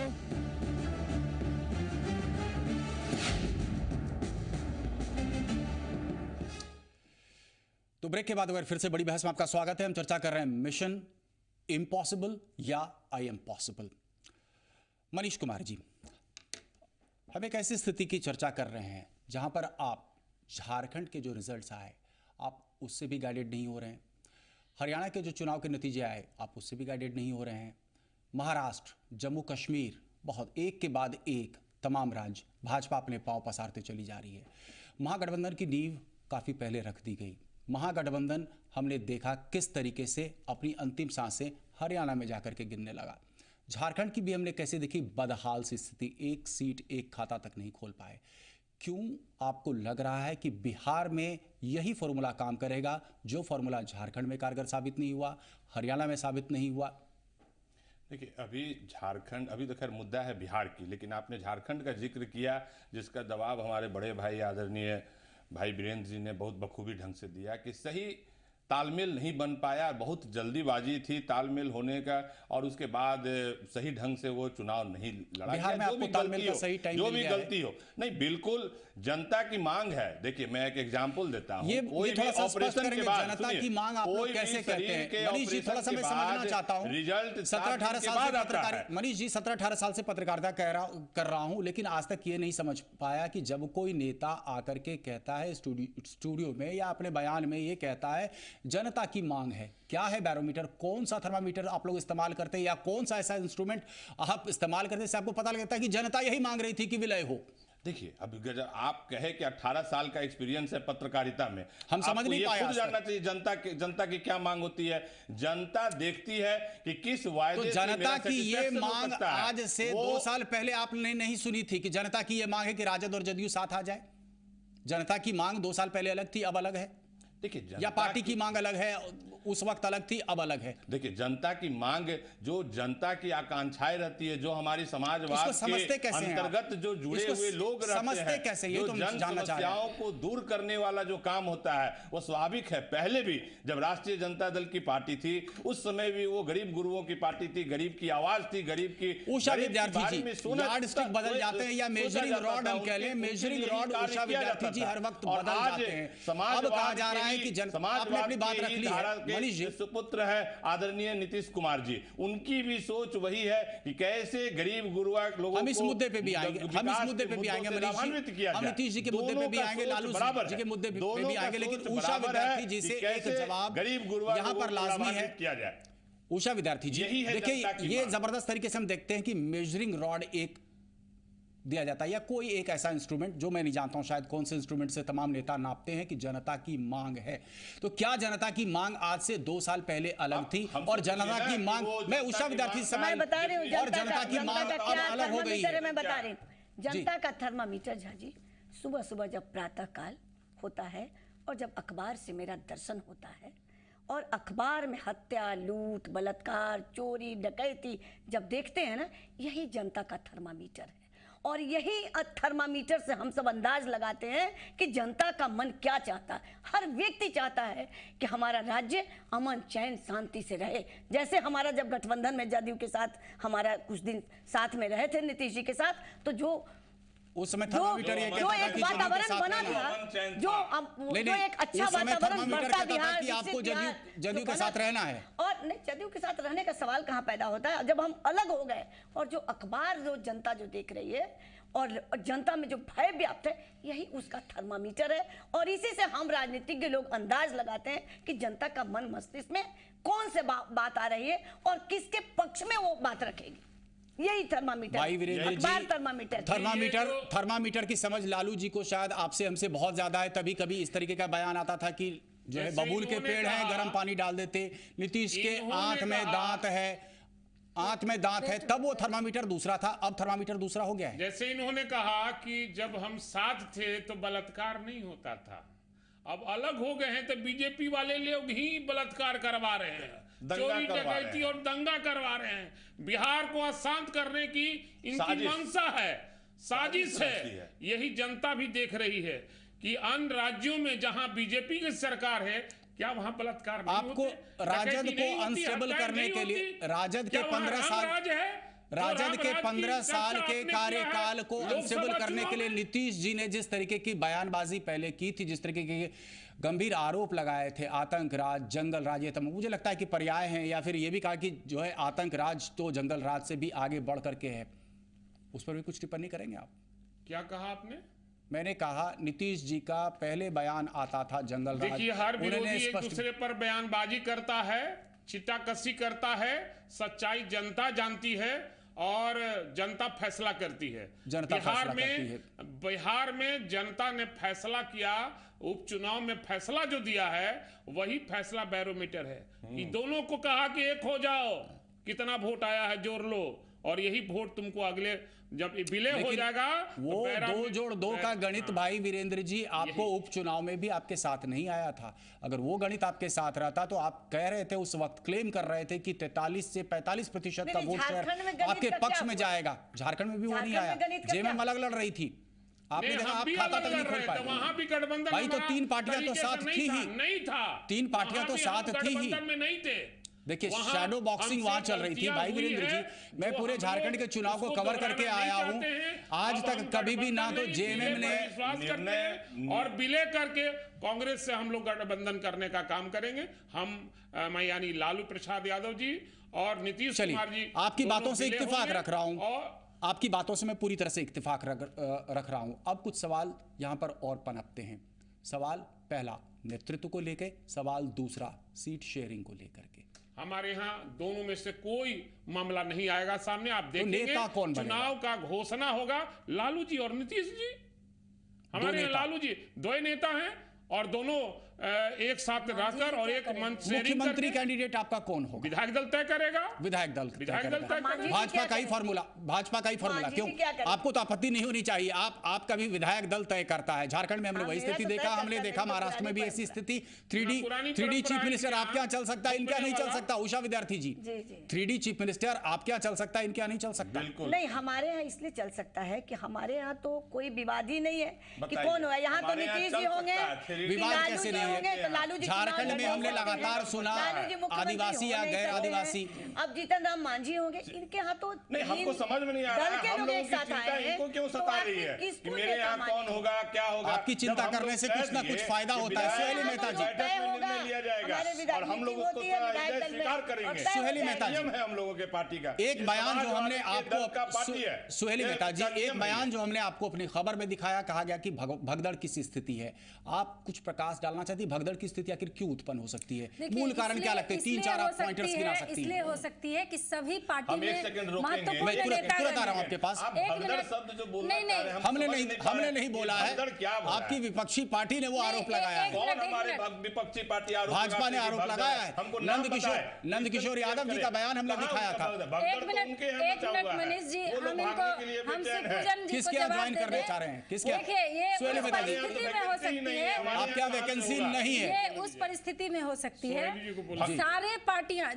तो ब्रेक के बाद अगर फिर से बड़ी बहस में आपका स्वागत है। हम चर्चा कर रहे हैं मिशन इम्पॉसिबल या I am possible. Manish Kumar ji, हम एक ऐसी स्थिति की चर्चा कर रहे हैं जहां पर आप झारखंड के जो रिजल्ट्स आए आप उससे भी गाइडेड नहीं हो रहे हैं, हरियाणा के जो चुनाव के नतीजे आए आप उससे भी गाइडेड नहीं हो रहे हैं, महाराष्ट्र, जम्मू कश्मीर, बहुत एक के बाद एक तमाम राज्य भाजपा अपने पांव पसारते चली जा रही है। महागठबंधन की नींव काफ़ी पहले रख दी गई। महागठबंधन हमने देखा किस तरीके से अपनी अंतिम सांसें हरियाणा में जाकर के गिनने लगा। झारखंड की भी हमने कैसे देखी बदहाल सी स्थिति, एक सीट एक खाता तक नहीं खोल पाए। क्यों आपको लग रहा है कि बिहार में यही फॉर्मूला काम करेगा जो फॉर्मूला झारखंड में कारगर साबित नहीं हुआ, हरियाणा में साबित नहीं हुआ? देखिए, अभी झारखंड, अभी तो खैर मुद्दा है बिहार की, लेकिन आपने झारखंड का जिक्र किया जिसका जवाब हमारे बड़े भाई आदरणीय भाई वीरेंद्र जी ने बहुत बखूबी ढंग से दिया कि सही तालमेल नहीं बन पाया, बहुत जल्दीबाजी थी तालमेल होने का, और उसके बाद सही ढंग से वो चुनाव नहीं लड़ा गया। जो भी तालमेल का सही टाइम जो भी गलती हो, नहीं, बिल्कुल जनता की मांग है। देखिए, मैं एक एग्जांपल देता हूं, कोई भी ऑपरेशन के बाद जनता की मांग आप लोग कैसे कहते हैं? मनीष जी, थोड़ा सा मैं समझना चाहता हूं। रिजल्ट 17-18 साल से पत्रकारिता, मनीष जी 17-18 साल से पत्रकारिता कर रहा हूं, लेकिन आज तक ये नहीं समझ पाया कि जब कोई नेता आकर के कहता है स्टूडियो में या अपने बयान में ये कहता है जनता की मांग है, क्या है बैरोमीटर, कौन सा थर्मामीटर आप लोग इस्तेमाल करते हैं या कौन सा ऐसा इंस्ट्रूमेंट आप इस्तेमाल करते हैं जिससे आपको पता लगता है कि जनता यही मांग रही थी कि विलय हो? देखिए, अब आप कहे कि 18 साल का एक्सपीरियंस है पत्रकारिता में, हम समझ नहीं पाए। खुद जानना चाहिए जनता की क्या मांग होती है। जनता देखती है कि किस वायदे तो जनता की ये मांग आज से 2 साल पहले आपने नहीं सुनी थी कि जनता की ये मांग है कि राजद और जदयू साथ आ जाए? जनता की मांग 2 साल पहले अलग थी, अब अलग है? देखिए, या पार्टी की मांग अलग है, उस वक्त अलग थी, अब अलग है? देखिए, जनता की मांग, जो जनता की आकांक्षाएं रहती है, जो हमारी समाजवाद के अंतर्गत जो जुड़े हुए लोग रहते हैं, कैसे? ये जो तो जन समस्याओं को दूर करने वाला जो काम होता है वो स्वाभाविक है। पहले भी जब राष्ट्रीय जनता दल की पार्टी थी उस समय भी वो गरीब गुरुओं की पार्टी थी, गरीब की आवाज थी, गरीब की। उषा विद्यार्थी जी, यार्डस्टिक बदल जाते हैं या मेजरिंग रॉड हम कह लें, मेजरिंग रॉड उषा विद्यार्थी जी हर वक्त बदल जाते हैं। अब कहा जा रहा है कि आपने अपनी बात रख ली है। मनीष जी, सुपुत्र है आदरणीय नीतीश कुमार जी, उनकी भी सोच वही है कि कैसे गरीब गुरुआ लोगों को, हम इस मुद्दे पे भी आएंगे, मनीष जी, हम नीतीश जी के मुद्दे पे भी आएंगे, लालू जी के मुद्दे पे भी आएंगे, लेकिन उषा विद्यार्थी जी से एक जवाब गरीब गुरुआ यहाँ पर लाजमी है किया जाए। उषा विद्यार्थी जी, देखिए, ये जबरदस्त तरीके से हम देखते हैं कि मेजरिंग रॉड एक दिया जाता है या कोई एक ऐसा इंस्ट्रूमेंट, जो मैं नहीं जानता हूं शायद कौन से इंस्ट्रूमेंट से तमाम नेता नापते हैं कि जनता की मांग है। तो क्या जनता की मांग आज से 2 साल पहले अलग थी और जनता की मांग, मैं उषा विद्यार्थी मैं बता रही हूं, और जनता की मांग अब अलग हो गई है? मैं बता रही हूं, जनता का थर्मामीटर झाजी सुबह सुबह जब प्रातः काल होता है और जब अखबार से मेरा दर्शन होता है और अखबार में हत्या, लूट, बलात्कार, चोरी, डकैती जब देखते हैं ना, यही जनता का थर्मामीटर है। और यही थर्मामीटर से हम सब अंदाज लगाते हैं कि जनता का मन क्या चाहता है। हर व्यक्ति चाहता है कि हमारा राज्य अमन चैन शांति से रहे। जैसे हमारा जब गठबंधन में जदयू के साथ हमारा कुछ दिन साथ में रहे थे नीतीश जी के साथ, तो जो उस समय थर्मामीटर ये जो एक वातावरण बना था, जो एक अच्छा वातावरण बढ़ता बिहार कि आपको जदयू के साथ रहना है, और नहीं जदयू के साथ रहने का सवाल कहाँ पैदा होता है जब हम अलग हो गए। और जो अखबार जो जनता जो देख रही है और जनता में जो भय व्याप्त है, यही उसका थर्मामीटर है। और इसी से हम राजनीतिज्ञ लोग अंदाज लगाते हैं कि जनता का मन मस्तिष्क में कौन से बात आ रही है और किसके पक्ष में वो बात रखेगी। यही थर्मामीटर की समझ लालू जी को शायद आपसे हमसे बहुत ज्यादा है। तभी कभी इस तरीके का बयान आता था कि जो है बबूल के पेड़ हैं, गर्म पानी डाल देते। नीतीश के आंख में दांत है, आंख में दांत है, तब वो थर्मामीटर दूसरा था, अब थर्मामीटर दूसरा हो गया है। जैसे इन्होंने कहा कि जब हम साथ थे तो बलात्कार नहीं होता था, अब अलग हो गए हैं तो बीजेपी वाले लोग ही बलात्कार करवा रहे हैं, चोरी डकैती और दंगा करवा रहे हैं। बिहार को अशांत करने की इनकी मंशा है, साजिश है। यही जनता भी देख रही है कि अन्य राज्यों में जहां बीजेपी की सरकार है, क्या वहां बलात्कार नहीं आपको होते? राजद को अनस्टेबल करने के लिए राजद के 15 साल के कार्यकाल को अनस्टेबल करने के लिए नीतीश जी ने जिस तरीके की बयानबाजी पहले की थी, जिस तरीके के गंभीर आरोप लगाए थे, आतंक राज, जंगल राज, ये तमाम मुझे लगता है कि पर्याय हैं। या फिर ये भी कहा कि जो है आतंक राज तो जंगल राज से भी आगे बढ़ करके है, उस पर भी कुछ टिप्पणी करेंगे आप? क्या कहा आपने? मैंने कहा नीतीश जी का पहले बयान आता था जंगल राज। देखिए, हर विरोधी एक दूसरे पर बयानबाजी करता है, चिट्टाकसी करता है। सच्चाई जनता जानती है और जनता फैसला करती है। बिहार में जनता ने फैसला किया, उपचुनाव में फैसला जो दिया है वही फैसला बैरोमीटर है कि दोनों को कहा कि एक हो जाओ, कितना वोट आया है जोड़ लो, और यही वोट तुमको अगले जब विलय हो जाएगा वो तो 2 जोड़ 2 का गणित भाई वीरेंद्र जी आपको उपचुनाव में भी आपके साथ नहीं आया था। अगर वो गणित आपके साथ रहता तो आप कह रहे थे, उस वक्त क्लेम कर रहे थे कि 43 से 45% का वोट शेयर आपके पक्ष में जाएगा। झारखंड में भी वो नहीं आया, जेएमएम अलग लड़ रही थी, आपने देखा आप खाता तक नहीं खोल पाए। वहां भी गठबंधन भाई तो 3 पार्टियां तो साथ थी ही, नहीं था 3 पार्टियां तो साथ थी ही, नहीं थे। देखिए शैडो बॉक्सिंग वहां चल रही थी भाई वीरेंद्र जी। मैं पूरे झारखंड के चुनाव को कवर करके आया हूं, आज तक कभी भी ना तो जेएमएम ने विश्वास करते हैं और विलय करके कांग्रेस से हम लोग गठबंधन करने का काम करेंगे। मैं यानी लालू प्रसाद यादव जी और नीतीश कुमार जी, आपकी बातों से इत्तेफाक रख रहा हूं, आपकी बातों से मैं पूरी तरह से इत्तेफाक रख रहा हूं। अब कुछ सवाल यहां पर और पनपते हैं। सवाल पहला नेतृत्व को लेकर, सवाल दूसरा सीट शेयरिंग को लेकर के। हमारे यहाँ दोनों में से कोई मामला नहीं आएगा सामने। आप देखेंगे नेता कौन चुनाव का घोषणा होगा लालू जी और नीतीश जी। हमारे लालू जी 2 नेता हैं और दोनों एक साथ रहकर और एक मंच से मुख्यमंत्री कैंडिडेट आपका कौन होगा? विधायक दल तय करेगा। विधायक दल भाजपा का ही फॉर्मूला क्यों? आपको तो आपत्ति नहीं होनी चाहिए, आपका भी विधायक दल तय करता है। झारखंड में हमने वही स्थिति देखा, हमने देखा महाराष्ट्र में भी ऐसी स्थिति। 3D चीफ मिनिस्टर आपके यहाँ चल सकता है, इनके यहाँ नहीं चल सकता। उषा विद्यार्थी जी, 3D चीफ मिनिस्टर आपके यहाँ चल सकता है, इनके यहाँ नहीं चल सकता। नहीं, हमारे यहाँ इसलिए चल सकता है कि हमारे यहाँ तो कोई विवाद ही नहीं है कि कौन होगा। यहाँ तो नीतीश जी होंगे, विवाद कैसे नहीं है? झारखंड में हमने लगातार सुना आदिवासी या गैर आदिवासी, अब जीतन राम मांझी होंगे, इनके यहाँ तो नहीं, हमको समझ में नहीं आ रहा है हम लोगों की चिंता इनको क्यों सता रही है कि मेरे यहाँ कौन होगा, क्या होगा। आपकी चिंता करने से कुछ ना कुछ फायदा होता है। सुहेली मेहता जी, निर्णय लिया जाएगा और हम लोग उसको स्वीकार करेंगे। सुहेली मेहता जी, है हम लोगों के पार्टी का एक बयान जो हमने आपको, सुहेली मेहता जी, एक बयान जो हमने आपको अपनी खबर में दिखाया, कहा गया कि भगदड़ की स्थिति है। आप कुछ प्रकाश डालना चाहती है, भगदड़ की स्थिति आखिर क्यों उत्पन्न हो सकती है? मूल कारण क्या लगते हैं? 3-4 आप पॉइंटर्स गिना सकती हैं। इसलिए हो सकती है कि सभी पार्टी में महत्वपूर्ण नेता तुरंत आ रहा हूं आपके पास। हमने नहीं बोला है, आपकी विपक्षी पार्टी ने वो आरोप लगाया है। कौन हमारे विपक्षी पार्टी आरोप? भाजपा ने आरोप लगाया है। नंदकिशोर यादव जी का बयान हमने दिखाया था। एक मिनट मनीष जी, किसके यहाँ ज्वाइन करने चाह रहे हैं? किसके? देखिए, ये आप क्या वैकेंसी नहीं है। ये उस परिस्थिति में हो सकती है।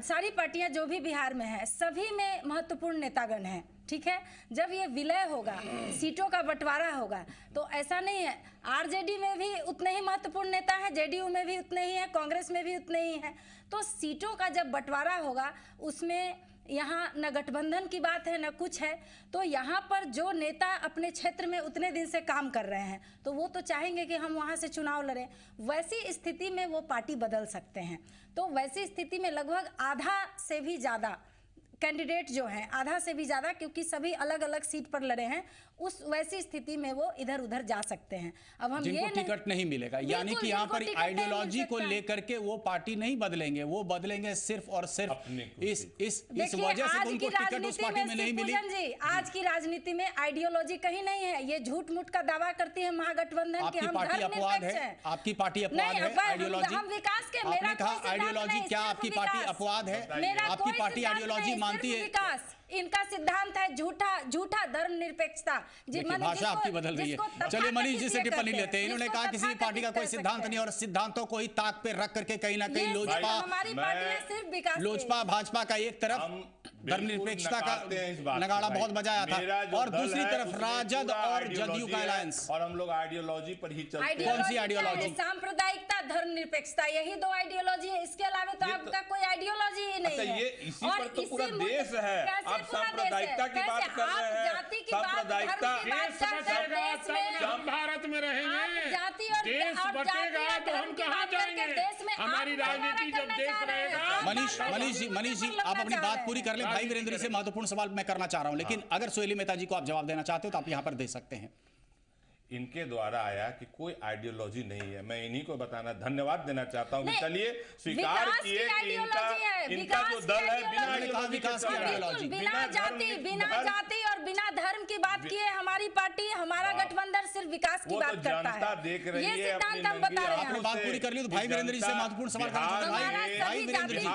सारी पार्टियां जो भी बिहार में है, सभी में महत्वपूर्ण नेतागण हैं, ठीक है। जब ये विलय होगा, सीटों का बंटवारा होगा, तो ऐसा नहीं है, आरजेडी में भी उतने ही महत्वपूर्ण नेता हैं, जेडीयू में भी उतने ही हैं, कांग्रेस में भी उतने ही हैं। तो सीटों का जब बंटवारा होगा, उसमें यहाँ न गठबंधन की बात है न कुछ है। तो यहाँ पर जो नेता अपने क्षेत्र में उतने दिन से काम कर रहे हैं, तो वो तो चाहेंगे कि हम वहाँ से चुनाव लड़ें। वैसी स्थिति में वो पार्टी बदल सकते हैं। तो वैसी स्थिति में लगभग आधा से भी ज़्यादा कैंडिडेट जो हैं, आधा से भी ज़्यादा, क्योंकि सभी अलग अलग सीट पर लड़े हैं, उस वैसी स्थिति में वो इधर उधर जा सकते हैं। अब हम जिनको टिकट नहीं मिलेगा, यानी कि यहाँ पर आइडियोलॉजी को लेकर के वो पार्टी नहीं बदलेंगे, वो बदलेंगे सिर्फ और सिर्फ इस वजह से उनको टिकट उस पार्टी में नहीं मिली। जी, आज की राजनीति में आइडियोलॉजी कहीं नहीं है। ये झूठ मूठ का दावा करती है महागठबंधन की हम धर्मनिरपेक्ष हैं। आपकी पार्टी अपवाद है आइडियोलॉजी? हम विकास के, मेरा कहा आइडियोलॉजी, क्या आपकी पार्टी अपवाद है? आपकी पार्टी आइडियोलॉजी मानती है? विकास इनका सिद्धांत है झूठा धर्मनिरपेक्षता। भाषा आपकी बदल रही है। चलिए मनीष जी से टिप्पणी लेते हैं। इन्होंने कहा किसी पार्टी का कोई सिद्धांत नहीं और सिद्धांतों को ही ताक पे रख करके कहीं ना कहीं लोजपा भाजपा का एक तरफ धर्मनिरपेक्षता का नगाड़ा बहुत बजाया था, और दूसरी तरफ राजद और जदयू का अलायंस, और हम लोग आइडियोलॉजी पर ही चलते हैं। कौन सी आइडियोलॉजी? सांप्रदायिकता, धर्मनिरपेक्षता, यही दो आइडियोलॉजी है। इसके अलावा तो आपका कोई आइडियोलॉजी ही नहीं है। ये इसी पर तो पूरा देश है। आप सांप्रदायिकता की बात कर रहे हैं, सांप्रदायिकता हम भारत में रहेंगे, जाति और देश बचेगा तो हम कहाँ जाएंगे? हमारी राजनीति जब देश रहेगा। मनीष जी आप अपनी बात पूरी कर लें। भाई वीरेंद्र जी से महत्वपूर्ण सवाल मैं करना चाह रहा हूं, लेकिन अगर सोहेली मेहता जी को आप जवाब देना चाहते हो तो आप यहां पर दे सकते हैं। इनके द्वारा आया कि कोई आइडियोलॉजी नहीं है। मैं इन्हीं को बताना, धन्यवाद देना चाहता हूं कि चलिए स्वीकार किए कि इनका जो दल है बिना विकास की आइडियोलॉजी, बिना जाति और बिना धर्म की बात किए हमारी पार्टी, हमारा गठबंधन सिर्फ विकास की बात करता है। देख रही है, ये सिद्धांत हम बता रहे हैं। आपने बात पूरी कर ली तो भाई वीरेंद्र जी से महत्वपूर्ण सवाल करना चाहता हूं। भाई वीरेंद्र जी,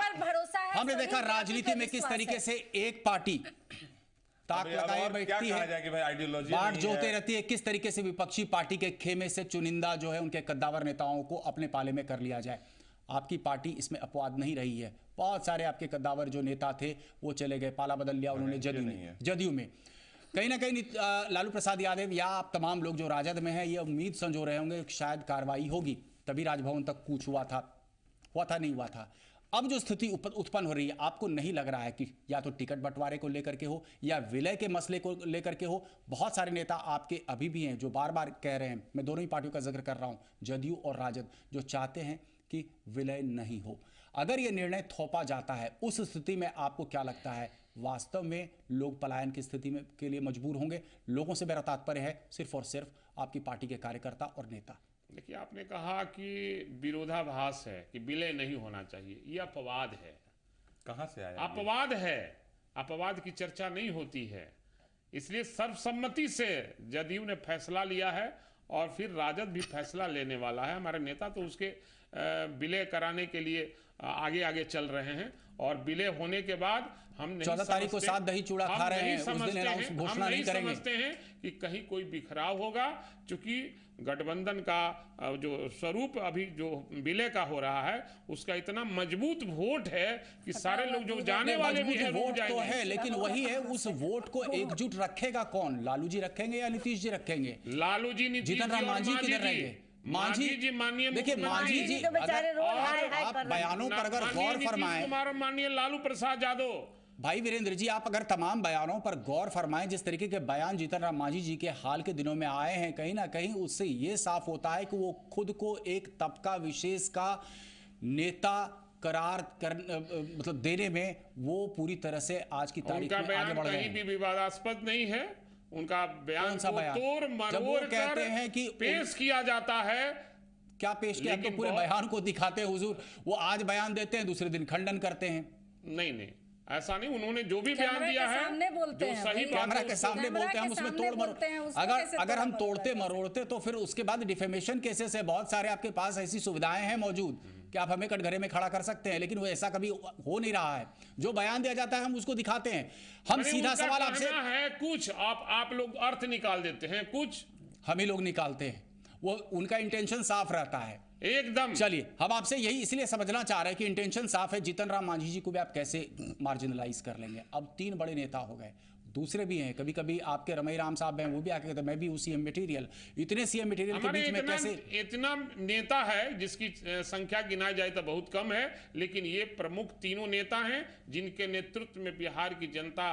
हमने देखा राजनीति में किस तरीके से एक पार्टी ताक लगाए बैठती है, बाट जोते रहती है, किस तरीके से विपक्षी पार्टी के खेमे से चुनिंदा जो है उनके कद्दावर नेताओं को अपने पाले में कर लिया जाए। आपकी पार्टी इसमें अपवाद नहीं रही है। बहुत सारे आपके कद्दावर जो नेता थे वो चले गए, पाला बदल लिया उन्होंने जदयू में। कहीं ना कहीं लालू प्रसाद यादव या आप तमाम लोग जो राजद में हैं ये उम्मीद संजो रहे होंगे शायद कार्रवाई होगी, तभी राजभवन तक कूच हुआ था नहीं हुआ था। अब जो स्थिति उत्पन्न हो रही है, आपको नहीं लग रहा है कि या तो टिकट बंटवारे को लेकर के हो या विलय के मसले को लेकर के हो? बहुत सारे नेता आपके अभी भी हैं जो बार बार कह रहे हैं, मैं दोनों ही पार्टियों का जिक्र कर रहा हूं, जदयू और राजद, जो चाहते हैं कि विलय नहीं हो। अगर ये निर्णय थोपा जाता है, उस स्थिति में आपको क्या लगता है वास्तव में लोग पलायन की स्थिति में के लिए मजबूर होंगे? लोगों से मेरा तात्पर्य है सिर्फ और सिर्फ आपकी पार्टी के कार्यकर्ता और नेता। देखिए, आपने कहा कि विरोधाभास है कि विलय नहीं होना चाहिए, ये अपवाद है। कहां से आया? अपवाद है, अपवाद की चर्चा नहीं होती है। इसलिए सर्वसम्मति से जदयू ने फैसला लिया है और फिर राजद भी फैसला लेने वाला है। हमारे नेता तो उसके विलय कराने के लिए आगे आगे चल रहे हैं, और विलय होने के बाद हम नहीं 14 तारीख को साथ दही चूड़ा खा रहे हैं, उस दिन घोषणा नहीं करेंगे। समझते हैं कि कहीं कोई बिखराव होगा, क्योंकि गठबंधन का जो स्वरूप अभी जो विलय का हो रहा है उसका इतना मजबूत वोट है कि सारे लोग जो जाने वाले भी हैं वोट तो है, लेकिन वही है, उस वोट को एकजुट रखेगा कौन? लालू जी रखेंगे या नीतीश जी रखेंगे? लालू जी, नीतीश जी, मांझी किधर रहेंगे? मांझी जी माननीय, देखिए मांझी जी अगर आप बयानों पर अगर गौर फरमाएं, माननीय लालू प्रसाद यादव, भाई वीरेंद्र जी आप अगर तमाम बयानों पर गौर फरमाएं, जिस तरीके के बयान जीतन राम मांझी जी के हाल के दिनों में आए हैं, कहीं ना कहीं उससे ये साफ होता है कि वो खुद को एक तबका विशेष का नेता करार मतलब देने में वो पूरी तरह से आज की तारीख में आगे बढ़ गए हैं। कहीं भी विवादास्पद नहीं है उनका बयान, तोड़ मरोड़ कहते हैं कि पेश किया जाता है। क्या पेश किया? तो पूरे बयान को दिखाते हैं हुजूर, वो आज बयान देते हैं दूसरे दिन खंडन करते हैं। नहीं, ऐसा नहीं, उन्होंने जो भी बयान दिया है जो सही कैमरा के सामने बोलते हैं, हम उसमें तोड़ मरोड़, अगर हम तोड़ते मरोड़ते तो फिर उसके बाद डिफेमेशन केसेस है, बहुत सारे आपके पास ऐसी सुविधाएं हैं मौजूद कि आप हमें कटघरे में खड़ा कर सकते हैं, लेकिन वो ऐसा कभी हो नहीं रहा है। जो बयान दिया जाता है हम उसको दिखाते हैं। हम सीधा सवाल आपसे है, कुछ आप लोग अर्थ निकाल देते हैं, कुछ हम ही लोग निकालते हैं, वो उनका इंटेंशन साफ रहता है। एकदम। चलिए, हम आपसे यही इसलिए समझना चाह रहे हैं कि इंटेंशन साफ है। जीतन राम मांझी जी को भी आप कैसे मार्जिनलाइज कर लेंगे? अब 3 बड़े नेता हो गए, दूसरे भी हैं। कभी कभी आपके रमई राम साहब हैं, वो भी आके कहते हैं मैं भी हूँ सीएम मटेरियल। इतने सीएम मटेरियल के बीच में कैसे? इतना नेता है जिसकी संख्या गिना जाए तो बहुत कम है, लेकिन ये प्रमुख तीनों नेता हैं जिनके नेतृत्व में बिहार की जनता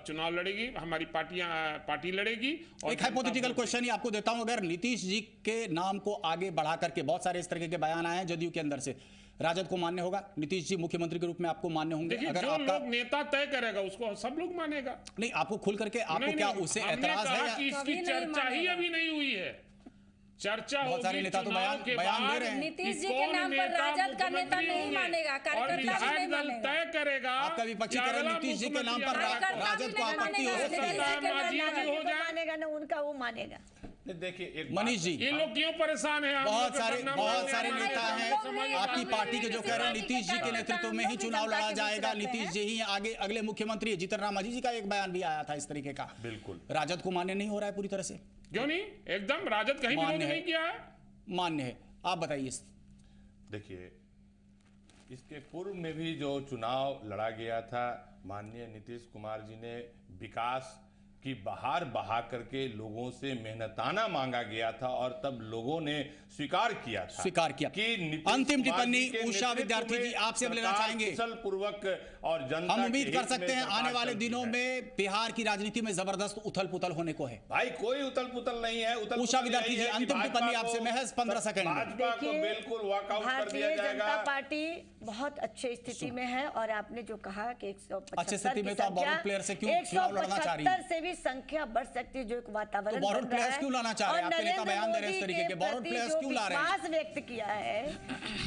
चुनाव लड़ेगी, हमारी पार्टी लड़ेगी। और एक हाइपोथेटिकल क्वेश्चन ही आपको देता हूं, अगर नीतीश जी के नाम को आगे बढ़ा करके, बहुत सारे इस तरह के बयान आए हैं जदयू के अंदर से, राजद को मान्य होगा? नीतीश जी मुख्यमंत्री के रूप में आपको मान्य होंगे? अगर जो आपका लोग नेता तय करेगा उसको सब लोग मानेगा। नहीं, आपको खुल करके आपको क्या उससे एतराज है? इसकी चर्चा ही अभी नहीं हुई है, चर्चा बहुत सारे नेता तो बयान दे रहे हैं। नीतीश जी के नाम पर राजद का नेता नहीं मानेगा, कार्यकर्ता नहीं मानेगा, तय करेगा। आपका विपक्षीकरण नीतीश जी के नाम पर राजद को आपत्ति हो सकती है, मानेगा ना उनका, वो मानेगा। देखिए मनीष जी, ये लोग क्यों परेशान हैं? बहुत सारे नेता हैं आपकी पार्टी के जो कह रहे हैं नीतीश जी के नेतृत्व में ही चुनाव लड़ा जाएगा, नीतीश जी ही आगे अगले मुख्यमंत्री है। जीतन राम मांझी जी का एक बयान भी आया था इस तरीके का। बिल्कुल, राजद को मान्य नहीं हो रहा है पूरी तरह से? क्यों नहीं, एकदम राजद कहीं विरोध नहीं किया है, मान्य है। आप बताइए। देखिए, इसके पूर्व में भी जो चुनाव लड़ा गया था, माननीय नीतीश कुमार जी ने विकास की बहार बहा करके लोगों से मेहनताना मांगा गया था, और तब लोगों ने स्वीकार किया कि अंतिम टिप्पणी उषा विद्यार्थी जी आपसे लेना चाहेंगे। कुशल पूर्वक और जनता हम उम्मीद कर सकते हैं आने वाले दिनों में बिहार की राजनीति में जबरदस्त उथल पुथल होने को है। भाई कोई उथल पुथल नहीं है। उषा विद्यार्थी जी, अंतिम टिप्पणी आपसे महज 15 सेकंड। भाजपा को बिल्कुल वॉकआउट कर दिया जाएगा। जनता पार्टी बहुत अच्छी स्थिति में है, और आपने जो कहा कि 175 अच्छी स्थिति में तो आप बॉर्डर प्लेयर से क्यों चुनाव लड़ना चाह रही हैं? से भी संख्या बढ़ सकती है, जो एक वातावरण तो बॉर्डर प्लेयर्स क्यों लाना चाह रहे हैं? आपके नेता बयान दे रहे हैं इस तरीके के, बॉर्डर प्लेयर्स क्यों ला रहे हैं? विश्वास व्यक्त किया है,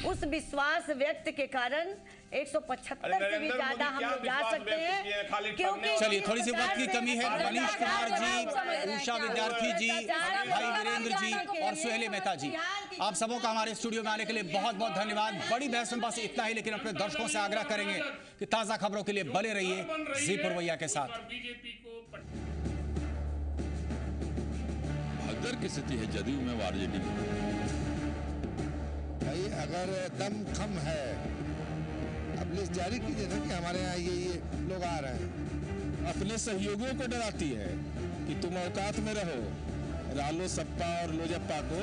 उस विश्वास व्यक्त के कारण 175 से भी ज्यादा हम लोग जा सकते हैं, क्योंकि चलिए, थोड़ी सी वक्त की कमी है। मनीष कुमार जी, उषा विद्यार्थी जी, भाई वीरेंद्र जी और सुहेली मेहता जी, आप सबों का हमारे स्टूडियो में आने के लिए बहुत बहुत धन्यवाद। बड़ी बहस में बस इतना ही, लेकिन अपने दर्शकों से आग्रह करेंगे कि ताजा खबरों के लिए बने रहिए जी पुरवैया के साथ। भगदड़ की स्थिति है जदयू में, आरजेडी में। भाई अगर दम खम है, अब लिस्ट जारी कीजिए ना कि हमारे यहाँ ये लोग आ रहे हैं। अपने सहयोगियों को डराती है कि तुम औकात में रहो, रालो सप्पा और लोजप्पा को